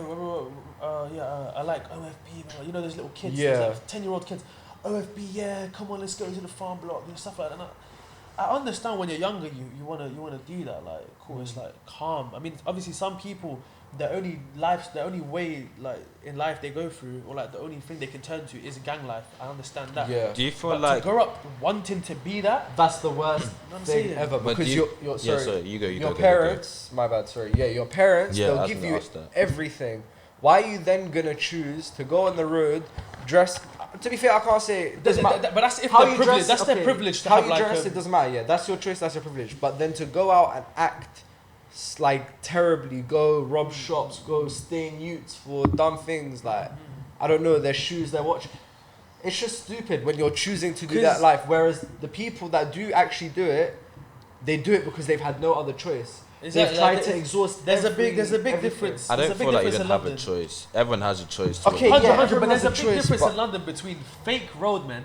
I like OFB. You know those little kids, Yeah. those, like 10-year-old kids. OFB, yeah, come on, let's go to the farm block and stuff like that. And I understand when you're younger, you wanna do that. Like, cool, it's like calm. I mean, obviously, some people, the only way like in life they go through, or like the only thing they can turn to is gang life. I understand that. Yeah. Do you feel But like to grow up wanting to be that? That's the worst I'm thing saying. ever, But because do you're yeah, sorry. sorry, you go. Your parents, my bad, sorry. Yeah, your parents, Yeah, I they'll was give gonna you ask that. everything. Why are you then gonna choose to go on the road, dress? To be fair, I can't say. It doesn't matter. But that's if How they're you privileged. dress, That's okay, their privilege to how have you like dress, it doesn't matter. Yeah, that's your choice. That's your privilege. But then to go out and act like terribly, go rob shops, go stain youths for dumb things, like I don't know, their shoes, their watch. It's just stupid when you're choosing to do that life. Whereas the people that do actually do it, they do it because they've had no other choice. They've tried to exhaust. There's a big everything. difference. I don't feel like you don't have a London. choice. Everyone has a choice. To Okay, vote. yeah, 100, but everyone there's a has big a choice, difference but- in London between fake roadmen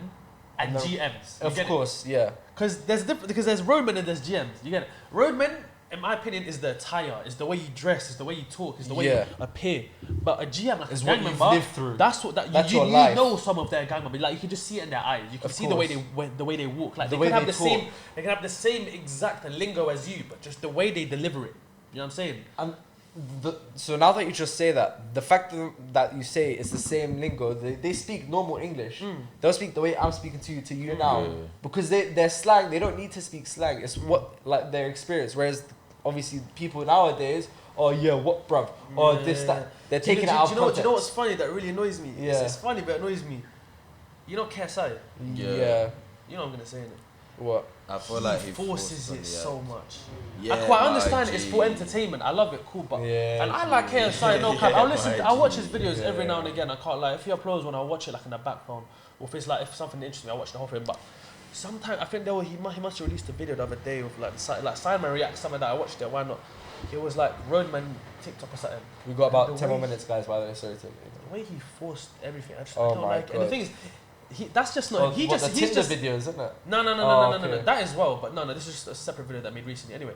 and No, GMs. You Of get it? course, yeah. Because there's roadmen and there's GMs. You get it? Roadmen, in my opinion, is the attire, is the way you dress, is the way you talk, is the way Yeah. you appear. But a GM, like It's a what gang you've member, lived through. that's what That's you your life. know some of their gang members. Like you can just see it in their eyes. You can Of see the way course. the way they walk. Like The they way can have they the talk. same, they can have the same exact lingo as you, but just the way they deliver it. You know what I'm saying? And so now that you just say that, the fact that you say it's the same lingo, they speak normal English. They'll speak the way I'm speaking to you now. Yeah. Because their slang, they don't need to speak slang. It's what, like, their experience. Whereas, obviously, people nowadays, oh yeah, what bruv? Or this, that. They're taking it out of Do you know context. what's funny that really annoys me? Yeah. It's funny, but it annoys me. You know KSI? Yeah. You know what I'm going to say, innit? What? I feel like he forces on it the so much. Yeah, I quite understand my it's G. for entertainment. I love it, cool, but Yeah, and I like KSI. No cap. I'll listen. my I watch his G. videos every Yeah. now and again. I can't lie. If he uploads one, I'll watch it like in the background. Or if it's like if something interests me, I watch the whole thing. But sometimes I think he must have released a video the other day of like Simon reacts something that I watched it. Why not? It was like Roadman TikTok or something. We've got And about the 10 more way- minutes, guys, by the way. Sorry to... The way he forced everything, I Oh don't my like it. And the God. thing is, that's just not. Oh, he what, just the he's Tinder just videos, isn't it? no, okay. that as well. But no, this is just a separate video that I made recently. Anyway,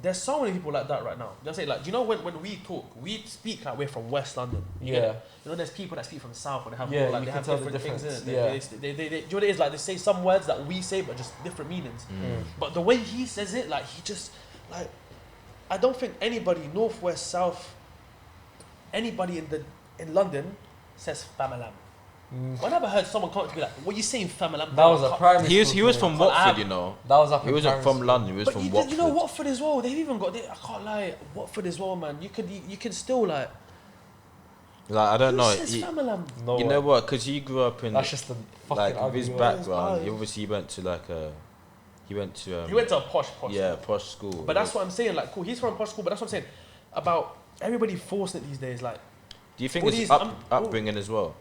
there's so many people like that right now. You know what I'm saying? Like, do you know when we talk, we speak like we're from West London. You get Yeah. it? You know, there's people that speak from the South and they have Yeah, like you they can have tell the different things in difference. it. They, do you know what it is? Like they say some words that we say, but just different meanings. But the way he says it, like he just like, I don't think anybody North, West, South, anybody in London says famalam. I never heard someone come up to me like, "What you saying, famalam?" That was a primary He was school from thing. Watford, you know. That was up He in wasn't primary from school. London. He was But from you, Watford. you know Watford as well. They've even got. I can't lie. Watford as well, man. You can still like. Like I don't Who know. says He, famalam? No you way. know what? Because he grew up in That's just the fucking like with ugly his word. background. He Eyes. obviously went to like a. He went to. He went to a posh. Yeah, school. posh school. But that's what I'm saying. Like, cool. He's from a posh school, but that's what I'm saying about everybody forcing it these days. Like, Do you think all it's these- upbringing as well?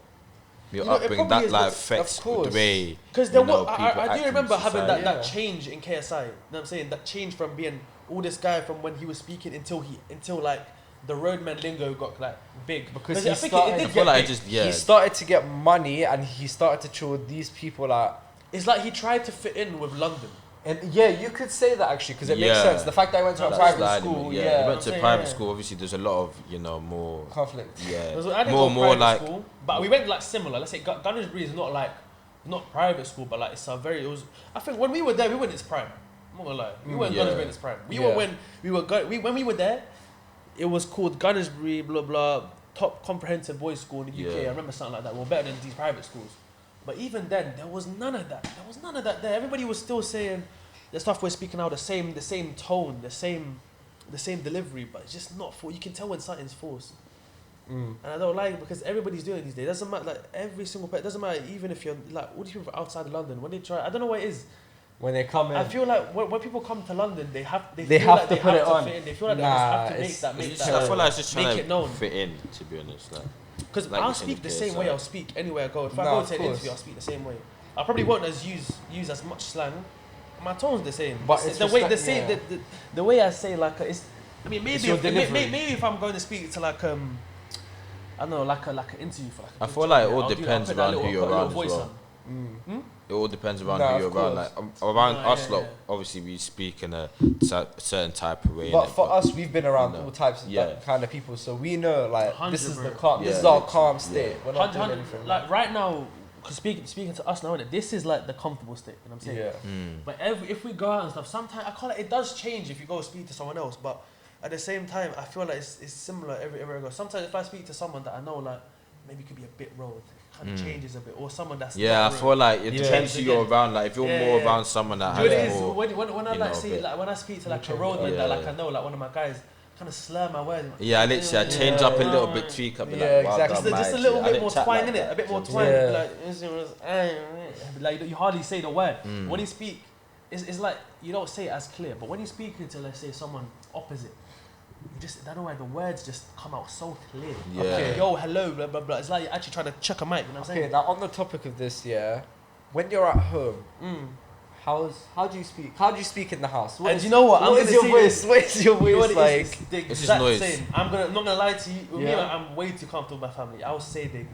Your You know, it upbringing probably that is, like but affects of the course. way. because you there know, was, people I act do in remember having society. that Yeah. change in KSI. You know what I'm saying? That change from being all this guy from when he was speaking until like the roadman lingo got like big. Because I he think started- it I did feel get like big. it just yeah. He started to get money and he started to chill these people out. It's like he tried to fit in with London. And yeah, you could say that actually because it makes Yeah. sense. The fact that I went to a That's private Sliding, school, yeah. yeah, He went to I'm saying, private yeah. school. Obviously, there's a lot of more. conflict. Yeah, I didn't more go private like school, but we went like similar. Let's say Gunnersbury is not private school, but like it's a very. It was. I think when we were there, we were in its prime. I'm not gonna lie. We were in Yeah. Gunnersbury in its prime. We Yeah. were when when we were there. It was called Gunnersbury, blah blah, top comprehensive boys school in the UK. Yeah. I remember something like that. We're better than these private schools. But even then, there was none of that. There was none of that there. Everybody was still saying the stuff we're speaking now, the same tone, the same delivery, but it's just not for. You can tell when something's forced. And I don't like it because everybody's doing it these days. It doesn't matter, like every single person. It doesn't matter even if you're like all these people outside of London when they try. I don't know what it is. When they come in, I feel like when people come to London, they feel have like to they put have it to on. fit in. They feel like they Nah, just have to it's- make I that. feel like it's just make trying it to known. fit in. To be honest, like Because like I'll you said, speak the in same way KSI. I'll speak anywhere I go. If I No, go of to an course. interview, I'll speak the same way. I probably won't use as much slang. My tone's the same. But it's the way respect- yeah. the way I say like it's. I mean maybe It's your delivery. maybe if I'm going to speak to like I don't know like an interview for like. a I big feel job, like it yeah, all I'll do that. depends I'll put that around who little- you're put a little around as voice well. on. It all depends around Nah, who of you're around. course. Like around Nah, us, yeah, lot, yeah. obviously we speak in a certain type of way. but innit? for us, we've been around you know, all types of yeah. that kind of people, so we know like this is 100, the bro. calm. This Yeah. is our calm state. We're not doing 100, anything. like right now, cause speaking to us now, innit, this is like the comfortable state. You know what I'm saying? yeah. But if we go out and stuff, sometimes I call it does change if you go speak to someone else. But at the same time, I feel like it's similar everywhere I go. Sometimes if I speak to someone that I know, like maybe could be a bit road, kind of changes a bit, or someone that's Yeah, I not feel like it Yeah. depends who you're around. Like if you're Yeah, more yeah. around someone that Do you know what it has is? more, When I you like know, say bit- like when I speak to like a change. roadman that Yeah. like I know, like one of my guys, kind of slur my words. yeah, literally, I change up a little bit, tweak up, be Yeah, like, wow, exactly. God, Just a mate, little I bit didn't more chat twang like in it, that. a bit more Do you twang. know what I mean? Like you hardly say the word. When you speak, it's like you don't say it as clear. But when you're speaking to, let's say, someone opposite, you just I don't know why the words just come out so clear. Yeah. Okay. Yo, hello, blah blah blah. It's like you're actually trying to check a mic. You know what I'm Okay, saying? now on the topic of this, yeah, when you're at home, how do you speak? How do you speak in the house? And you know what? I'm What is gonna your say voice? this. What is your You know what voice it like? is? It's the It's just exact noise. same. Not gonna lie to you. With me, Yeah. I'm way too comfortable with my family. I'll say the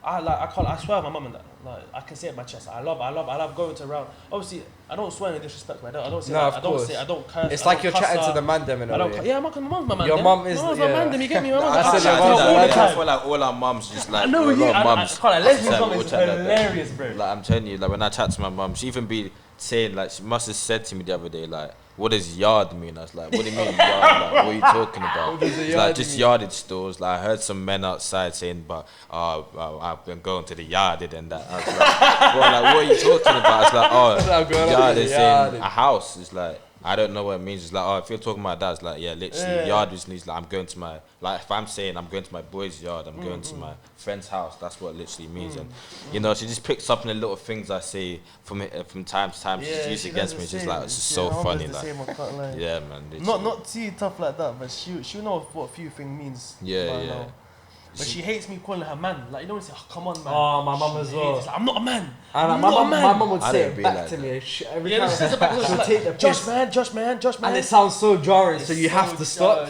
I swear my mum and that. Like, I can say it in my chest. I love going to around. Obviously, I don't swear in disrespect. I don't say. No, Like, of course. I don't curse. It's I like don't you're cuss chatting to her. the man them in a way. Yeah, my mum's my man. Your mum is my yeah. man. Them, you get me? My I mum's said my your man. mum's All my the man. I time. feel like all our mums just like I know a you. lot of mums. Leslie's like, mum all is chat like that. hilarious, bro. Like I'm telling you, like when I chat to my mum, she even be saying like she must have said to me the other day like, "What does yard mean?" I was like, "What do you mean yard? Like, what are you talking about?" What does a It's yard like just mean? yardage stores. Like I heard some men outside saying, "But I've been going to the yarded and that." I was like, "Bro, like what are you talking about?" I was like, I'm going "Oh, up yard to is the saying yarded. a house." It's like I don't know what it means. It's like, oh, if you're talking about that, it's like, yeah, literally, Yeah. yard just means like I'm going to my, like if I'm saying I'm going to my boy's yard, I'm going to my friend's house. That's what it literally means. And you know, she just picks up on the little things I say from time to time. She's used against me. It's just like it's just so funny. Like, yeah, man. Literally. Not too tough like that, but she'll know what a few things means. Yeah, by yeah. now. But she hates me calling her man. Like, you know when you say, oh, come on, man. Oh, my mum She as hates well. it. It's like, I'm not a man. And I'm my not a man. mum would I say don't it be back like to that. me. Every Yeah, time she says it back. She's she'll like, take the Josh, piss. man, Josh, man, Josh, man. And it sounds so jarring, so you have to stop.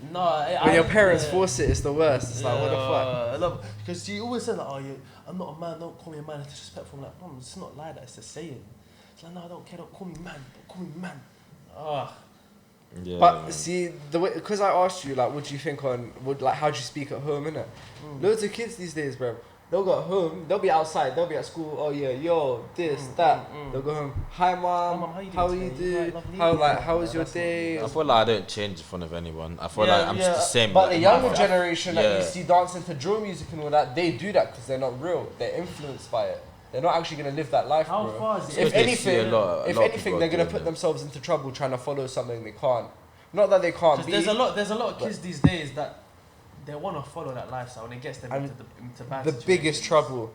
When your parents force it, it's the worst. It's like, what the fuck? I love because she always says like, oh, I'm not a man. Don't call me a man. It's disrespectful. I'm like, mum, it's not like that. It's a saying. It's like, no, I don't care. Don't call me man. Don't call me man. Ah. Yeah, But man. see, the way, because I asked you, like, what do you think on, like, how do you speak at home, innit? Loads of kids these days, bro. They'll go home, they'll be outside, they'll be at school, oh yeah, yo, this, that. They'll go home, hi mom, Mum, how you how doing you today? do? Right, lovely. How was your That's day? I feel like I don't change in front of anyone. I feel Yeah, like I'm just the same. But like, the in my younger life. generation that you Yeah. see dancing to drill music and all that, they do that because they're not real. They're influenced by it. They're not actually gonna live that life, How bro. far is it? If They see a anything, lot- a if lot of anything, people they're are gonna doing put that. themselves into trouble trying to follow something they can't. Not that they can't be. There's a lot of kids these days that they want to follow that lifestyle and it gets them And into bad the situations. biggest trouble.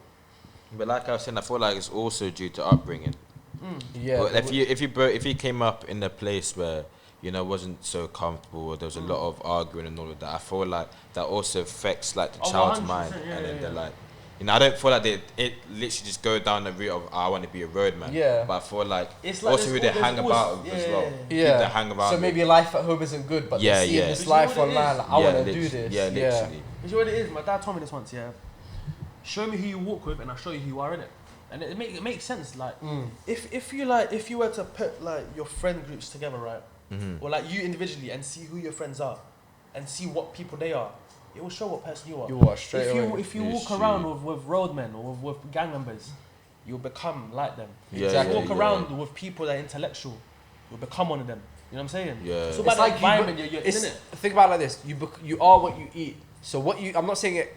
But like I was saying, I feel like it's also due to upbringing. Yeah. But if you came up in a place where you know wasn't so comfortable, or there was a lot of arguing and all of that, I feel like that also affects like the Oh, child's 100%, mind, yeah, and then yeah, they're yeah. like, you know, I don't feel like it literally just go down the route of I want to be a roadman. Yeah. But I feel like It's like also who they there's hang always- about with as yeah, well. yeah, People Yeah. that hang around. So with. maybe life at home isn't good, but Yeah, they're seeing yeah. this But you know life what it online. is? Like, I want to do lit- this. Yeah, literally. You know what it is? My dad told me this once, yeah. Show me who you walk with and I'll show you who you are in it. And it makes sense. Like if you were to put like your friend groups together, right? Or like you individually and see who your friends are and see what people they are, it will show what person you are. You are straight if you away. if you Yes, walk around with roadmen or with gang members, you'll become like them. Yeah, If you walk yeah. around with people that are intellectual, you'll become one of them. You know what I'm saying? Yeah. So It's about the like you environment be- you're it's- in it. Think about it like this: you are what you eat. So what you, I'm not saying it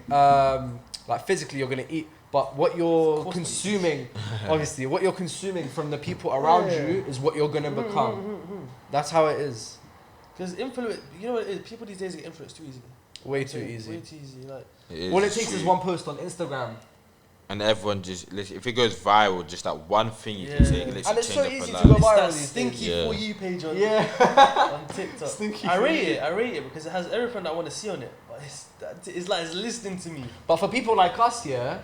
like physically you're gonna eat, but what you're course consuming, obviously, what you're consuming from the people around Yeah. you is what you're gonna become. That's how it is. Because influence, you know what it is? People these days get influenced too easy. Way too easy. Way too easy. Like All it takes is one post on Instagram, And everyone just if it goes viral, just that one thing you Yeah. can say, can literally and it's change so up a easy to life. go it's viral that these stinky days. Yeah. for you page on Yeah. on TikTok. Stinky I for rate you. it. I rate it because it has everything I want to see on it. But it's like it's listening to me. But for people like us, yeah,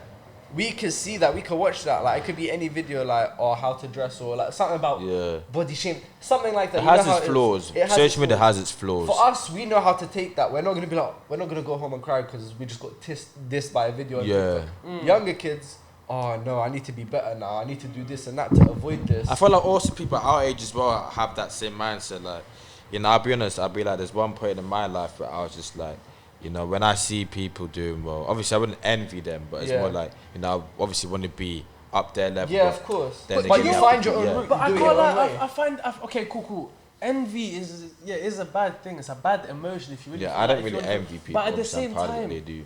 we can see that, we can watch that. Like it could be any video, like or how to dress or like something about Yeah. body shape, something like that. It You know has how its is. flaws. It has Social its media flaws. has its flaws. For us, we know how to take that. We're not gonna be like, we're not gonna go home and cry because we just got dissed by a video. On Yeah. TikTok. Younger kids, oh no, I need to be better now. I need to do this and that to avoid this. I feel like also people our age as well have that same mindset. Like, you know, I'll be honest, I'll be like, there's one point in my life where I was just like, you know, when I see people doing well, obviously I wouldn't envy them, but it's Yeah. more like, you know, I obviously want to be up their level. Yeah, of course. Then they But give you me find up- your own yeah. route. But I You do can't it your own lie. way. I find okay, cool. Envy is a bad thing. It's a bad emotion if you really. Yeah, feel I don't like if really you want envy to- people. But at the obviously I'm same proud of what time, they do.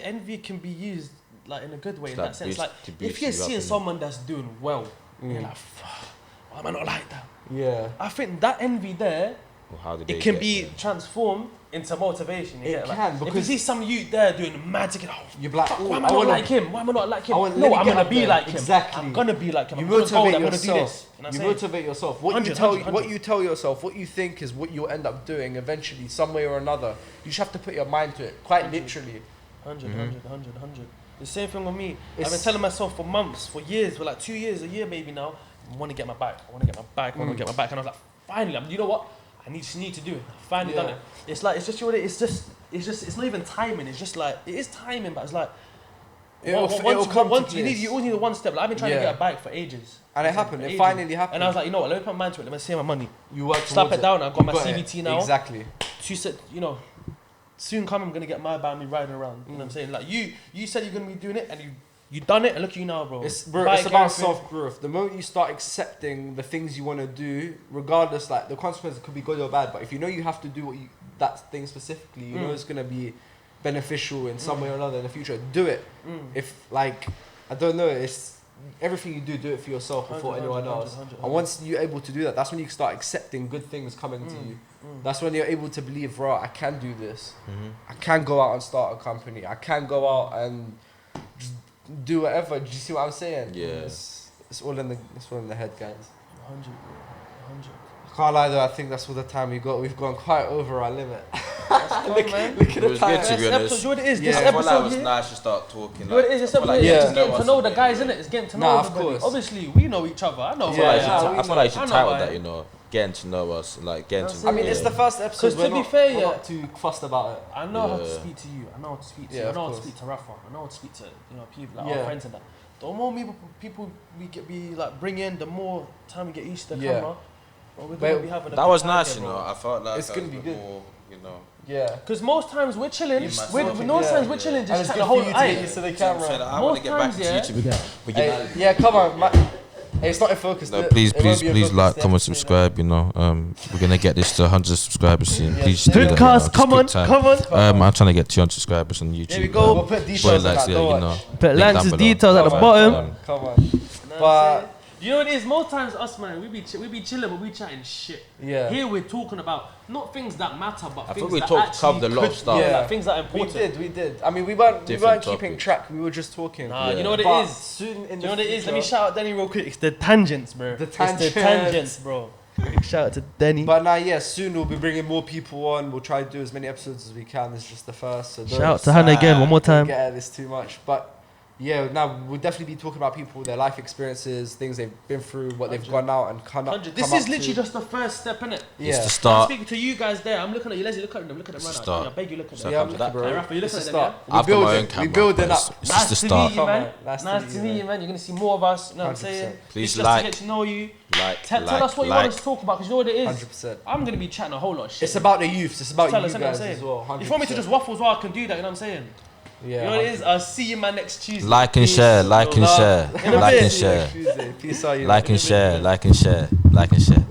envy can be used like in a good way in Like that sense. boost- Like to if boost you're you up, seeing innit? someone that's doing well, you're like, fuck, why am I not like that? Yeah. I think that envy there, Well, how did they it can get be there? transformed into motivation. You It get? Like, can, if you because- see some youth there doing magic, and You're like, fuck, "Ooh, why am I I not wanna- like him? Why am I not like him? I wanna- No, let me I'm get gonna up be there." like him. Exactly. I'm gonna be like him. You I'm gonna go motivate there, I'm gonna do yourself. this. You know what You I'm saying? motivate yourself. What 100, you tell 100. what you tell yourself, what you think is what you'll end up doing eventually, some way or another. You just have to put your mind to it, quite literally. 100. The same thing with me. I've been It's- telling myself for months, for years, for like 2 years, a year maybe now, I want to get my bike. I want to get my bike. I want to get my bike. And I was like, finally, you know what? I just need to do it. I finally done Yeah. it. It's like it's just it's not even timing. It's just like it is timing, but it's like It'll come to you always need a one step. Like, I've been trying to get a bike for ages. And it happened. It finally happened. And I was like, you know what? Let me put my mind to it. Let me save my money. You work slap it down. I've got my got CVT now. Exactly. She said, you know, soon come I'm gonna get my bike, me riding around. You know what I'm saying? Like you said you're gonna be doing it, and you done it, and look at you now, bro. It's about self-growth. The moment you start accepting the things you want to do, regardless, like the consequences could be good or bad, but if you know you have to do that thing specifically, you know it's gonna be beneficial in some way or another in the future. Do it. If like, I don't know, it's everything you do it for yourself before anyone else. 100. And once you're able to do that, that's when you start accepting good things coming to you. That's when you're able to believe, right, I can do this. I can go out and start a company. I can go out and just do whatever. Do you see what I'm saying? Yeah. It's all in the head, guys. 100. I can't lie though, I think that's all the time we got. We've gone quite over our limit. Look at It the was time. good to be honest. You know what it is? Yeah. This I feel like it episode was here. nice to start talking. You know what it is? This episode like here. yeah. Just getting to know the us guys, a bit. innit? It's getting to know Nah, of everybody. course. Obviously, we know each other. I know. I who feel like I you am. should- I feel like you should I know title why. that, you know, getting to know us, like getting That's to. I mean, it's the first episode. 'Cause to be fair, we're yeah. not too fussed about it. I know how to Yeah. speak to you. I know how to speak to Yeah, you. I of know how to course. speak to Rafa. I know how to speak to people like Yeah. our friends and that. The more people we like bring in, the more time we get used to the Yeah. camera. Well, we're gonna But be having a That good was time nice, here, you bro. know. I felt like It's that gonna was be good. more, you know. Yeah. Because most times we're chilling. myself, Most times we're chilling, And just it's chat good the for whole you to get night. used to the So I'm saying camera. that I want to Most get back times, into yeah. YouTube again. But you Hey, yeah, come on. Hey, it's not in focus. no, though. please, It won't please, be in please focus like, the comment, episode, subscribe. You know, we're gonna get this to 100 subscribers soon. Yeah. Please do that. You know, HoodCast, just come quick on, time. come on. I'm trying to get 200 subscribers on YouTube. There we go. We'll put Boy, details on likes, that. yeah, Don't you watch. know. But Link Lakks' down below. details at the Come on, bottom. Come on. But You know what it is? Most times us, man, we be chilling, but we chatting shit. yeah. Here we're talking about not things that matter, but I things think we that covered actually a lot of could- stuff. Yeah, like things that are We important. did. I mean, we weren't Different keeping topics. track. We were just talking. Nah, Yeah. you know what it But is? soon in Do you the know what it is? Let me future- shout out Denny real quick. It's the tangents, bro. The It's tangents. the tangents, bro. Big shout out to Denny. But now, yeah, soon we'll be bringing more people on. We'll try to do as many episodes as we can. This is just the first. So Shout out to Hannah again one more don't time. get at this too much. But yeah, now we'll definitely be talking about people, their life experiences, things they've been through, what they've gone out and come up. 100. This come is up literally to. just the first step, innit? Yeah. It's the I'm start. speaking to you guys there. I'm looking at you, Leslie. Look at them. Look at them It's right the now. start. I beg you, look at So them. Yeah, I'm comes looking, that. bro. Hey, Rafa, you It's looking the at them, start. I've got my own We camera. building but up. It's just the to start. meet you, man. Nice to Nice meet to you, meet you, man. man. You're gonna see more of us. You know what I'm 100%. saying? Please It's just like, to get to know you. Like, Tell us what you want us to talk about, because you know what it is. 100%. I'm gonna be chatting a whole lot of shit. It's about the youth. It's about Tell you us, you know what I'm guys saying? as well. 100%. If you want me to just waffle as well, I can do that. You know what I'm saying? Yeah. You know what it is? I'll see you, man, next Tuesday. Like and Peace. share, like and Love. share, In a like bit. and share, Tuesday. Peace out, you. like and share, like and share, like and share.